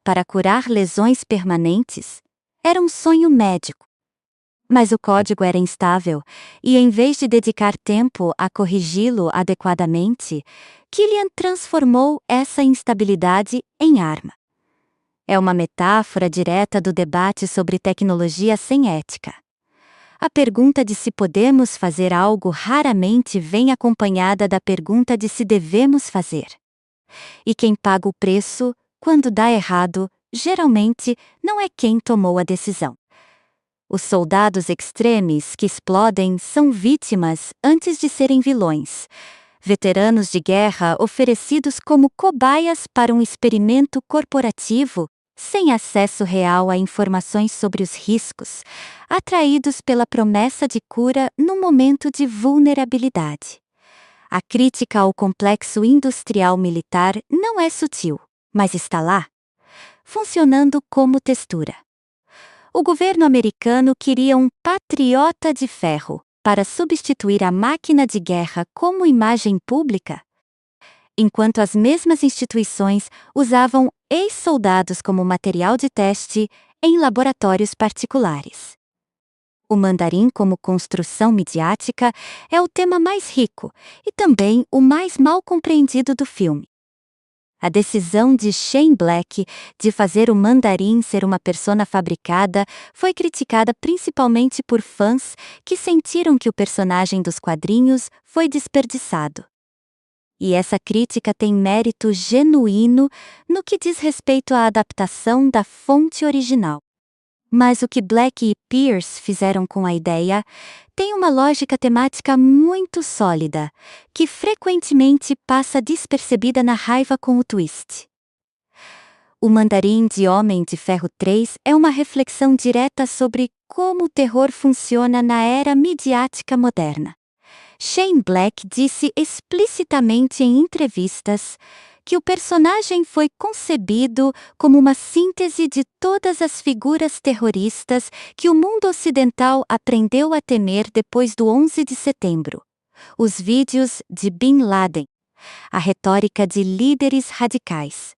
para curar lesões permanentes era um sonho médico. Mas o código era instável, e em vez de dedicar tempo a corrigi-lo adequadamente, Killian transformou essa instabilidade em arma. É uma metáfora direta do debate sobre tecnologia sem ética. A pergunta de se podemos fazer algo raramente vem acompanhada da pergunta de se devemos fazer. E quem paga o preço, quando dá errado, geralmente não é quem tomou a decisão. Os soldados extremes que explodem são vítimas antes de serem vilões. Veteranos de guerra oferecidos como cobaias para um experimento corporativo, sem acesso real a informações sobre os riscos, atraídos pela promessa de cura no momento de vulnerabilidade. A crítica ao complexo industrial militar não é sutil, mas está lá, funcionando como textura. O governo americano queria um patriota de ferro para substituir a máquina de guerra como imagem pública, enquanto as mesmas instituições usavam ex-soldados como material de teste em laboratórios particulares. O mandarim como construção midiática é o tema mais rico e também o mais mal compreendido do filme. A decisão de Shane Black de fazer o Mandarim ser uma persona fabricada foi criticada principalmente por fãs que sentiram que o personagem dos quadrinhos foi desperdiçado. E essa crítica tem mérito genuíno no que diz respeito à adaptação da fonte original. Mas o que Black e Pierce fizeram com a ideia tem uma lógica temática muito sólida, que frequentemente passa despercebida na raiva com o twist. O Mandarim de Homem de Ferro 3 é uma reflexão direta sobre como o terror funciona na era midiática moderna. Shane Black disse explicitamente em entrevistas que o personagem foi concebido como uma síntese de todas as figuras terroristas que o mundo ocidental aprendeu a temer depois do 11 de setembro. Os vídeos de Bin Laden, a retórica de líderes radicais,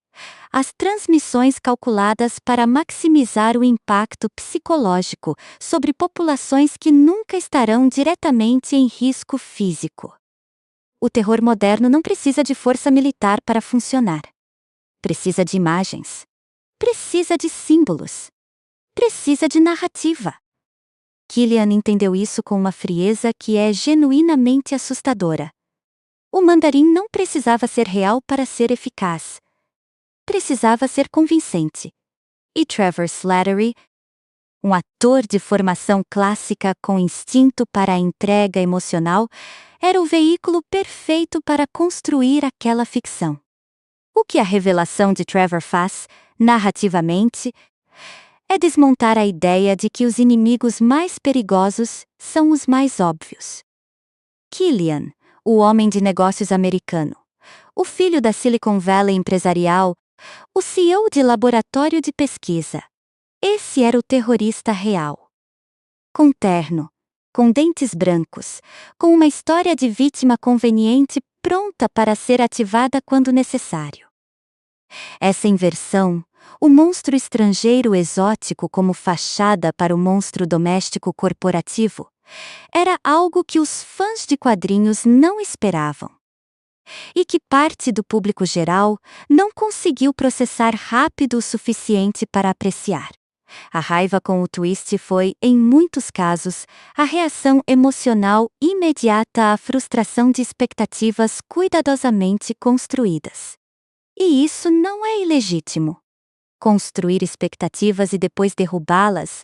as transmissões calculadas para maximizar o impacto psicológico sobre populações que nunca estarão diretamente em risco físico. O terror moderno não precisa de força militar para funcionar. Precisa de imagens. Precisa de símbolos. Precisa de narrativa. Killian entendeu isso com uma frieza que é genuinamente assustadora. O Mandarim não precisava ser real para ser eficaz. Precisava ser convincente. E Trevor Slattery, um ator de formação clássica com instinto para a entrega emocional, era o veículo perfeito para construir aquela ficção. O que a revelação de Trevor faz, narrativamente, é desmontar a ideia de que os inimigos mais perigosos são os mais óbvios. Killian, o homem de negócios americano, o filho da Silicon Valley empresarial, o CEO de laboratório de pesquisa. Esse era o terrorista real. Com terno, com dentes brancos, com uma história de vítima conveniente pronta para ser ativada quando necessário. Essa inversão, o monstro estrangeiro exótico como fachada para o monstro doméstico corporativo, era algo que os fãs de quadrinhos não esperavam. E que parte do público geral não conseguiu processar rápido o suficiente para apreciar. A raiva com o twist foi, em muitos casos, a reação emocional imediata à frustração de expectativas cuidadosamente construídas. E isso não é ilegítimo. Construir expectativas e depois derrubá-las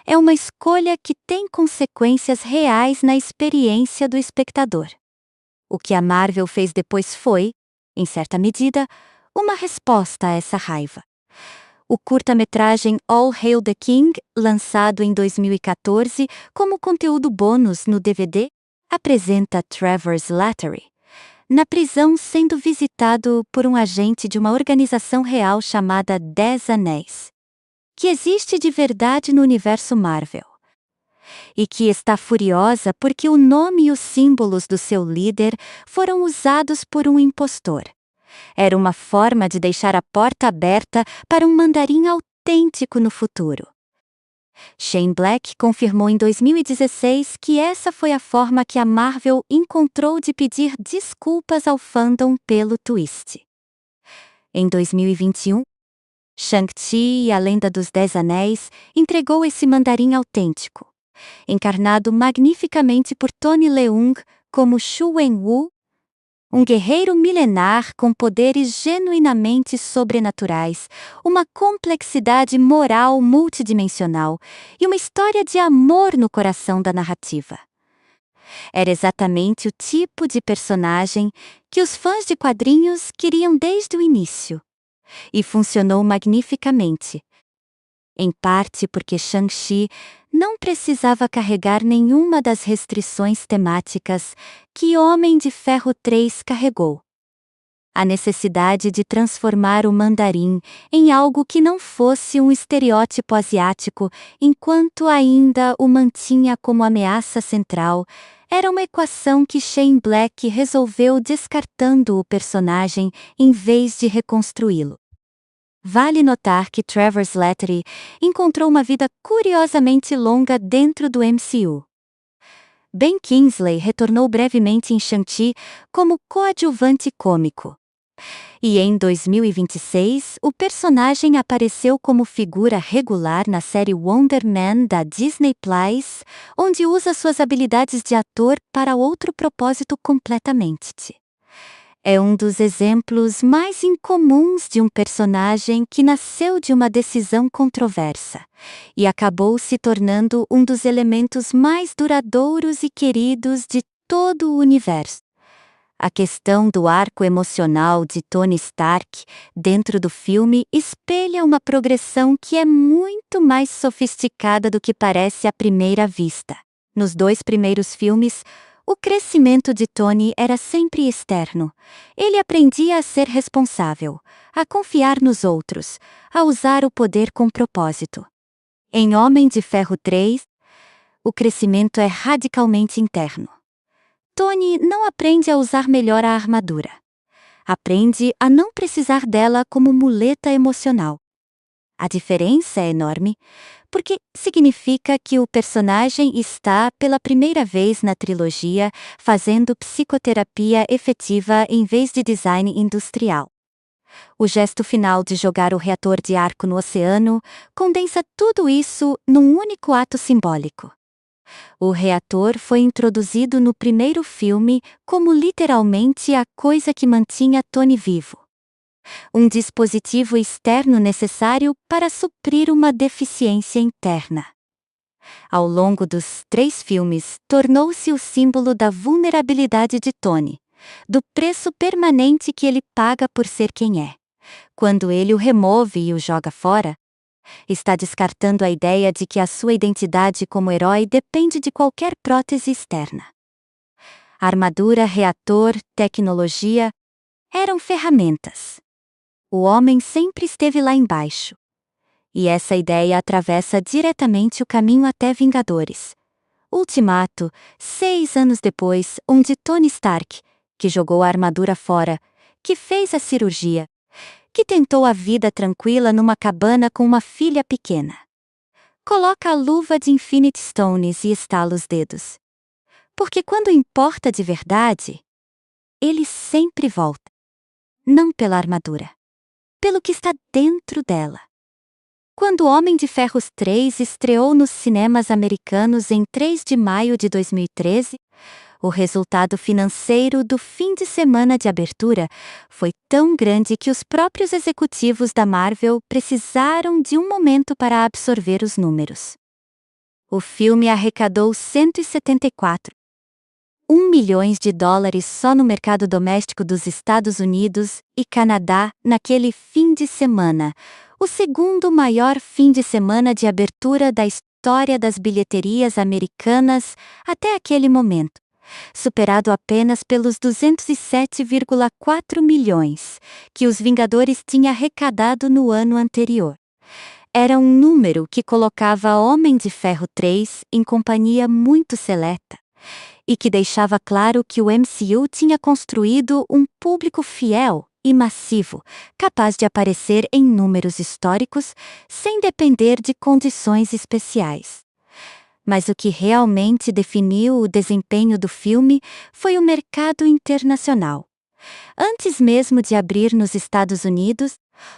é uma escolha que tem consequências reais na experiência do espectador. O que a Marvel fez depois foi, em certa medida, uma resposta a essa raiva. O curta-metragem All Hail the King, lançado em 2014 como conteúdo bônus no DVD, apresenta Trevor Slattery na prisão sendo visitado por um agente de uma organização real chamada 10 Anéis, que existe de verdade no universo Marvel, e que está furiosa porque o nome e os símbolos do seu líder foram usados por um impostor. Era uma forma de deixar a porta aberta para um mandarim autêntico no futuro. Shane Black confirmou em 2016 que essa foi a forma que a Marvel encontrou de pedir desculpas ao fandom pelo twist. Em 2021, Shang-Chi e a Lenda dos 10 Anéis entregou esse mandarim autêntico, encarnado magnificamente por Tony Leung como Xu Wenwu, um guerreiro milenar com poderes genuinamente sobrenaturais, uma complexidade moral multidimensional e uma história de amor no coração da narrativa. Era exatamente o tipo de personagem que os fãs de quadrinhos queriam desde o início. E funcionou magnificamente. Em parte porque Shang-Chi não precisava carregar nenhuma das restrições temáticas que Homem de Ferro 3 carregou. A necessidade de transformar o mandarim em algo que não fosse um estereótipo asiático, enquanto ainda o mantinha como ameaça central, era uma equação que Shane Black resolveu descartando o personagem em vez de reconstruí-lo. Vale notar que Trevor Slattery encontrou uma vida curiosamente longa dentro do MCU. Ben Kingsley retornou brevemente em Shang-Chi como coadjuvante cômico. E em 2026, o personagem apareceu como figura regular na série Wonder Man da Disney Plus, onde usa suas habilidades de ator para outro propósito completamente. É um dos exemplos mais incomuns de um personagem que nasceu de uma decisão controversa e acabou se tornando um dos elementos mais duradouros e queridos de todo o universo. A questão do arco emocional de Tony Stark dentro do filme espelha uma progressão que é muito mais sofisticada do que parece à primeira vista. Nos 2 primeiros filmes, o crescimento de Tony era sempre externo. Ele aprendia a ser responsável, a confiar nos outros, a usar o poder com propósito. Em Homem de Ferro 3, o crescimento é radicalmente interno. Tony não aprende a usar melhor a armadura. Aprende a não precisar dela como muleta emocional. A diferença é enorme, porque significa que o personagem está, pela primeira vez na trilogia, fazendo psicoterapia efetiva em vez de design industrial. O gesto final de jogar o reator de arco no oceano condensa tudo isso num único ato simbólico. O reator foi introduzido no primeiro filme como literalmente a coisa que mantinha Tony vivo. Um dispositivo externo necessário para suprir uma deficiência interna. Ao longo dos 3 filmes, tornou-se o símbolo da vulnerabilidade de Tony, do preço permanente que ele paga por ser quem é. Quando ele o remove e o joga fora, está descartando a ideia de que a sua identidade como herói depende de qualquer prótese externa. Armadura, reator, tecnologia eram ferramentas. O homem sempre esteve lá embaixo. E essa ideia atravessa diretamente o caminho até Vingadores. Ultimato, 6 anos depois, onde Tony Stark, que jogou a armadura fora, que fez a cirurgia, que tentou a vida tranquila numa cabana com uma filha pequena. Coloca a luva de Infinity Stones e estala os dedos. Porque quando importa de verdade, ele sempre volta. Não pela armadura. Pelo que está dentro dela. Quando Homem de Ferro 3 estreou nos cinemas americanos em 3 de maio de 2013, o resultado financeiro do fim de semana de abertura foi tão grande que os próprios executivos da Marvel precisaram de um momento para absorver os números. O filme arrecadou 174,1 milhões de dólares só no mercado doméstico dos Estados Unidos e Canadá naquele fim de semana, o segundo maior fim de semana de abertura da história das bilheterias americanas até aquele momento, superado apenas pelos 207,4 milhões que os Vingadores tinham arrecadado no ano anterior. Era um número que colocava Homem de Ferro 3 em companhia muito seleta, e que deixava claro que o MCU tinha construído um público fiel e massivo, capaz de aparecer em números históricos sem depender de condições especiais. Mas o que realmente definiu o desempenho do filme foi o mercado internacional. Antes mesmo de abrir nos Estados Unidos,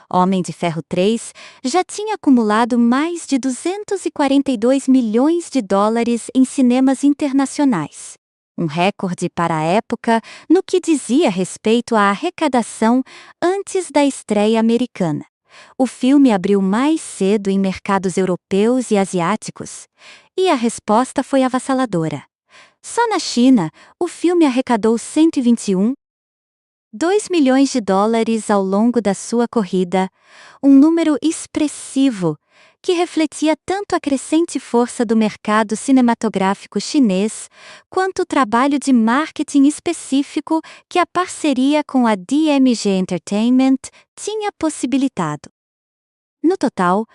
Homem de Ferro 3 já tinha acumulado mais de 242 milhões de dólares em cinemas internacionais. Um recorde para a época no que dizia respeito à arrecadação antes da estreia americana. O filme abriu mais cedo em mercados europeus e asiáticos, e a resposta foi avassaladora. Só na China, o filme arrecadou 121,2 milhões de dólares ao longo da sua corrida, um número expressivo que refletia tanto a crescente força do mercado cinematográfico chinês, quanto o trabalho de marketing específico que a parceria com a DMG Entertainment tinha possibilitado. No total,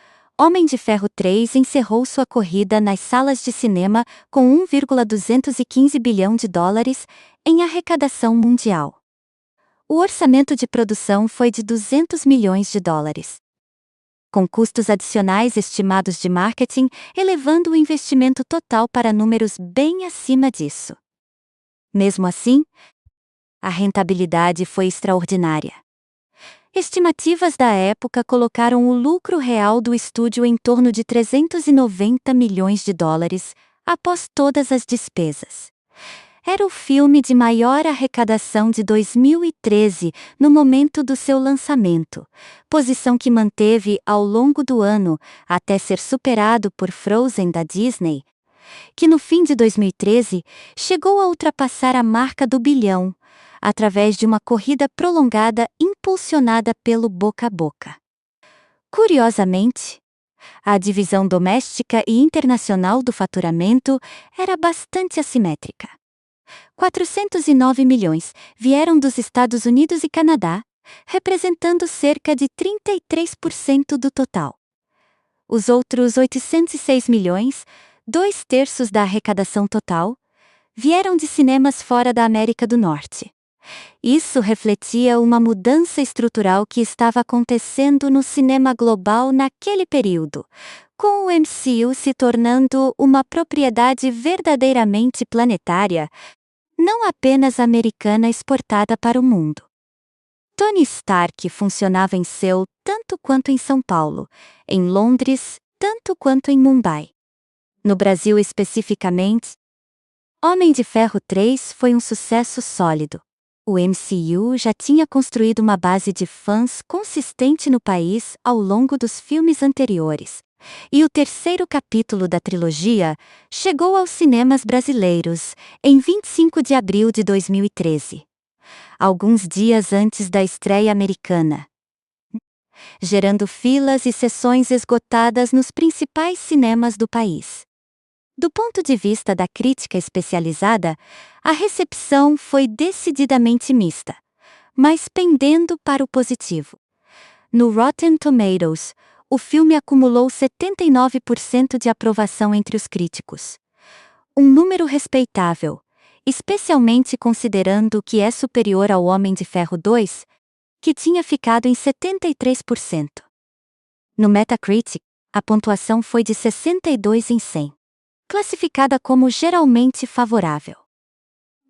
Homem de Ferro 3 encerrou sua corrida nas salas de cinema com 1,215 bilhão de dólares em arrecadação mundial. O orçamento de produção foi de 200 milhões de dólares. Com custos adicionais estimados de marketing, elevando o investimento total para números bem acima disso. Mesmo assim, a rentabilidade foi extraordinária. Estimativas da época colocaram o lucro real do estúdio em torno de 390 milhões de dólares, após todas as despesas. Era o filme de maior arrecadação de 2013 no momento do seu lançamento, posição que manteve ao longo do ano, até ser superado por Frozen da Disney, que no fim de 2013 chegou a ultrapassar a marca do bilhão, através de uma corrida prolongada impulsionada pelo boca a boca. Curiosamente, a divisão doméstica e internacional do faturamento era bastante assimétrica. 409 milhões vieram dos Estados Unidos e Canadá, representando cerca de 33% do total. Os outros 806 milhões, 2/3 da arrecadação total, vieram de cinemas fora da América do Norte. Isso refletia uma mudança estrutural que estava acontecendo no cinema global naquele período, com o MCU se tornando uma propriedade verdadeiramente planetária, não apenas americana exportada para o mundo. Tony Stark funcionava em Seul tanto quanto em São Paulo, em Londres tanto quanto em Mumbai. No Brasil especificamente, Homem de Ferro 3 foi um sucesso sólido. O MCU já tinha construído uma base de fãs consistente no país ao longo dos filmes anteriores, e o terceiro capítulo da trilogia chegou aos cinemas brasileiros em 25 de abril de 2013, alguns dias antes da estreia americana, gerando filas e sessões esgotadas nos principais cinemas do país. Do ponto de vista da crítica especializada, a recepção foi decididamente mista, mas pendendo para o positivo. No Rotten Tomatoes, o filme acumulou 79% de aprovação entre os críticos. Um número respeitável, especialmente considerando que é superior ao Homem de Ferro 2, que tinha ficado em 73%. No Metacritic, a pontuação foi de 62 em 100. Classificada como geralmente favorável.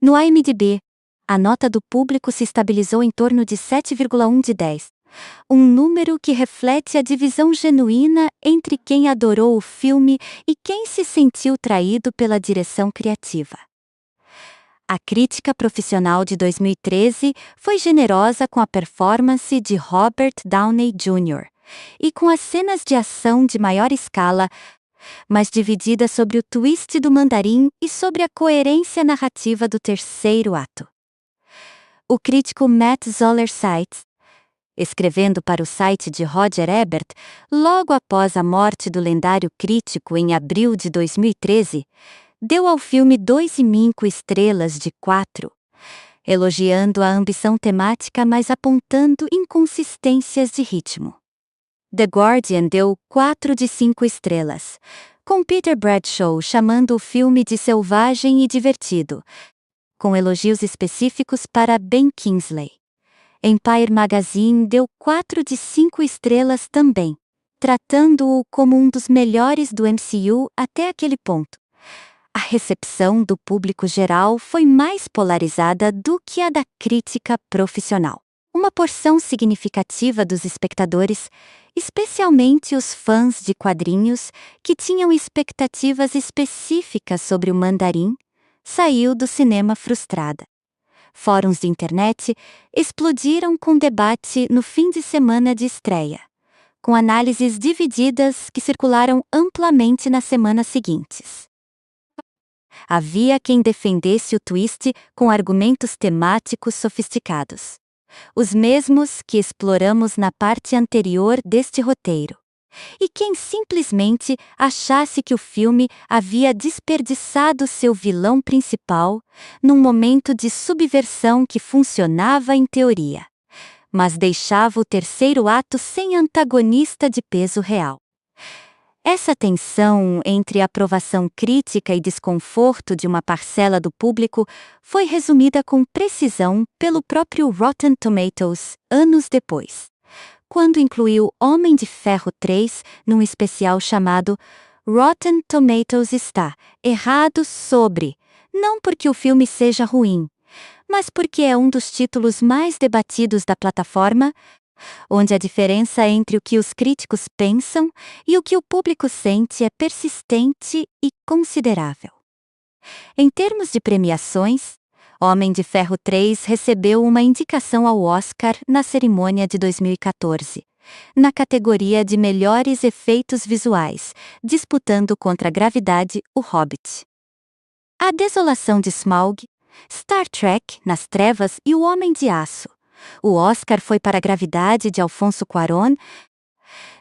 No IMDb, a nota do público se estabilizou em torno de 7,1 de 10, um número que reflete a divisão genuína entre quem adorou o filme e quem se sentiu traído pela direção criativa. A crítica profissional de 2013 foi generosa com a performance de Robert Downey Jr. e com as cenas de ação de maior escala, mas dividida sobre o twist do Mandarim e sobre a coerência narrativa do terceiro ato. O crítico Matt Zoller Seitz, escrevendo para o site de Roger Ebert, logo após a morte do lendário crítico em abril de 2013, deu ao filme 2,5 estrelas de 4, elogiando a ambição temática, mas apontando inconsistências de ritmo. The Guardian deu 4 de 5 estrelas, com Peter Bradshaw chamando o filme de selvagem e divertido, com elogios específicos para Ben Kingsley. Empire Magazine deu 4 de 5 estrelas também, tratando-o como um dos melhores do MCU até aquele ponto. A recepção do público geral foi mais polarizada do que a da crítica profissional. Uma porção significativa dos espectadores, especialmente os fãs de quadrinhos que tinham expectativas específicas sobre o Mandarim, saiu do cinema frustrada. Fóruns de internet explodiram com debate no fim de semana de estreia, com análises divididas que circularam amplamente nas semanas seguintes. Havia quem defendesse o twist com argumentos temáticos sofisticados, os mesmos que exploramos na parte anterior deste roteiro, e quem simplesmente achasse que o filme havia desperdiçado seu vilão principal num momento de subversão que funcionava em teoria, mas deixava o terceiro ato sem antagonista de peso real. Essa tensão entre aprovação crítica e desconforto de uma parcela do público foi resumida com precisão pelo próprio Rotten Tomatoes anos depois, quando incluiu Homem de Ferro 3 num especial chamado Rotten Tomatoes está errado sobre, não porque o filme seja ruim, mas porque é um dos títulos mais debatidos da plataforma, onde a diferença entre o que os críticos pensam e o que o público sente é persistente e considerável. Em termos de premiações, Homem de Ferro 3 recebeu uma indicação ao Oscar na cerimônia de 2014, na categoria de melhores efeitos visuais, disputando contra Gravidade, O Hobbit. A Desolação de Smaug, Star Trek, Nas Trevas e O Homem de Aço. O Oscar foi para Gravidade de Alfonso Cuarón,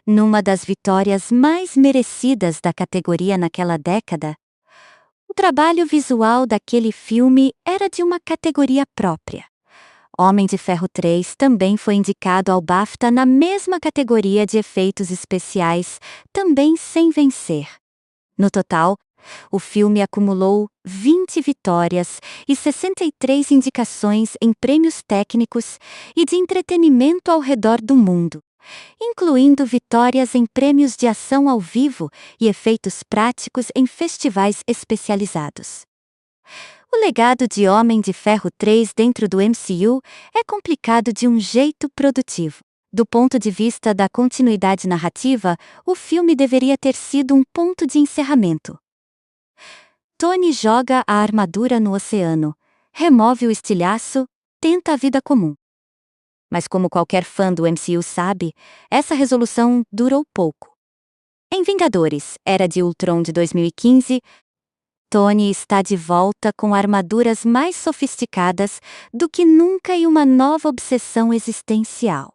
numa das vitórias mais merecidas da categoria naquela década. O trabalho visual daquele filme era de uma categoria própria. Homem de Ferro 3 também foi indicado ao BAFTA na mesma categoria de efeitos especiais, também sem vencer. No total, o filme acumulou 20 vitórias e 63 indicações em prêmios técnicos e de entretenimento ao redor do mundo, incluindo vitórias em prêmios de ação ao vivo e efeitos práticos em festivais especializados. O legado de Homem de Ferro 3 dentro do MCU é complicado de um jeito produtivo. Do ponto de vista da continuidade narrativa, o filme deveria ter sido um ponto de encerramento. Tony joga a armadura no oceano, remove o estilhaço, tenta a vida comum. Mas como qualquer fã do MCU sabe, essa resolução durou pouco. Em Vingadores, Era de Ultron de 2015, Tony está de volta com armaduras mais sofisticadas do que nunca e uma nova obsessão existencial.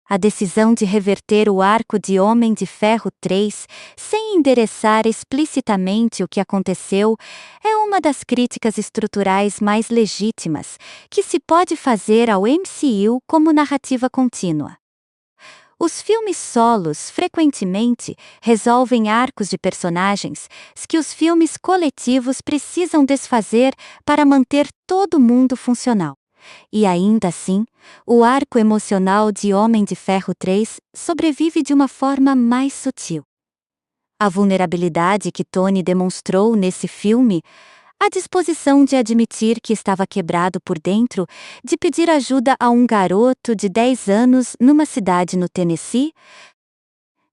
A decisão de reverter o arco de Homem de Ferro 3 sem endereçar explicitamente o que aconteceu é uma das críticas estruturais mais legítimas que se pode fazer ao MCU como narrativa contínua. Os filmes solos frequentemente resolvem arcos de personagens que os filmes coletivos precisam desfazer para manter todo mundo funcional. E ainda assim, o arco emocional de Homem de Ferro 3 sobrevive de uma forma mais sutil. A vulnerabilidade que Tony demonstrou nesse filme, a disposição de admitir que estava quebrado por dentro, de pedir ajuda a um garoto de 10 anos numa cidade no Tennessee,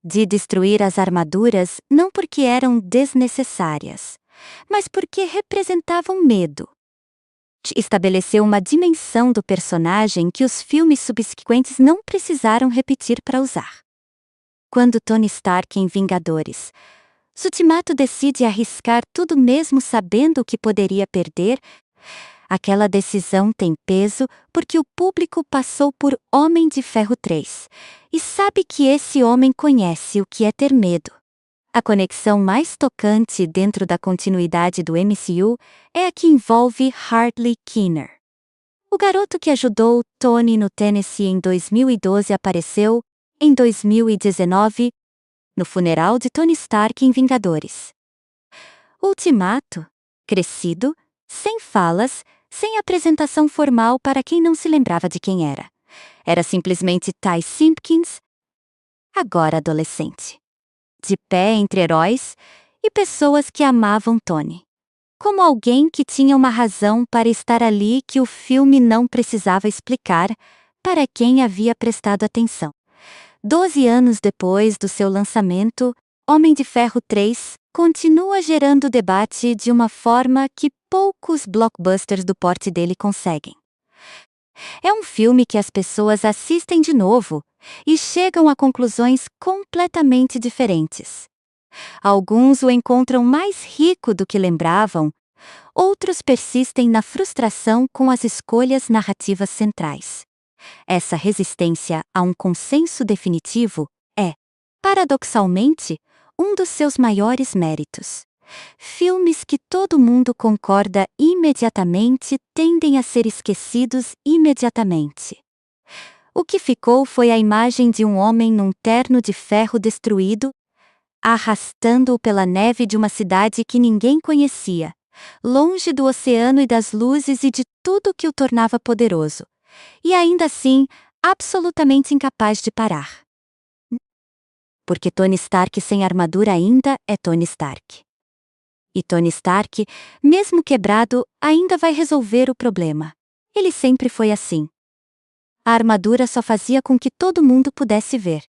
de destruir as armaduras não porque eram desnecessárias, mas porque representavam medo. Estabeleceu uma dimensão do personagem que os filmes subsequentes não precisaram repetir para usar. Quando Tony Stark em Vingadores, Ultimato decide arriscar tudo mesmo sabendo o que poderia perder, aquela decisão tem peso porque o público passou por Homem de Ferro 3 e sabe que esse homem conhece o que é ter medo. A conexão mais tocante dentro da continuidade do MCU é a que envolve Harley Keener. O garoto que ajudou Tony no Tennessee em 2012 apareceu, em 2019, no funeral de Tony Stark em Vingadores. Ultimato, crescido, sem falas, sem apresentação formal para quem não se lembrava de quem era. Era simplesmente Ty Simpkins, agora adolescente, de pé entre heróis e pessoas que amavam Tony. Como alguém que tinha uma razão para estar ali que o filme não precisava explicar para quem havia prestado atenção. 12 anos depois do seu lançamento, Homem de Ferro 3 continua gerando debate de uma forma que poucos blockbusters do porte dele conseguem. É um filme que as pessoas assistem de novo e chegam a conclusões completamente diferentes. Alguns o encontram mais rico do que lembravam, outros persistem na frustração com as escolhas narrativas centrais. Essa resistência a um consenso definitivo é, paradoxalmente, um dos seus maiores méritos. Filmes que todo mundo concorda imediatamente tendem a ser esquecidos imediatamente. O que ficou foi a imagem de um homem num terno de ferro destruído, arrastando-o pela neve de uma cidade que ninguém conhecia, longe do oceano e das luzes e de tudo que o tornava poderoso, e ainda assim, absolutamente incapaz de parar. Porque Tony Stark sem armadura ainda é Tony Stark. E Tony Stark, mesmo quebrado, ainda vai resolver o problema. Ele sempre foi assim. A armadura só fazia com que todo mundo pudesse ver.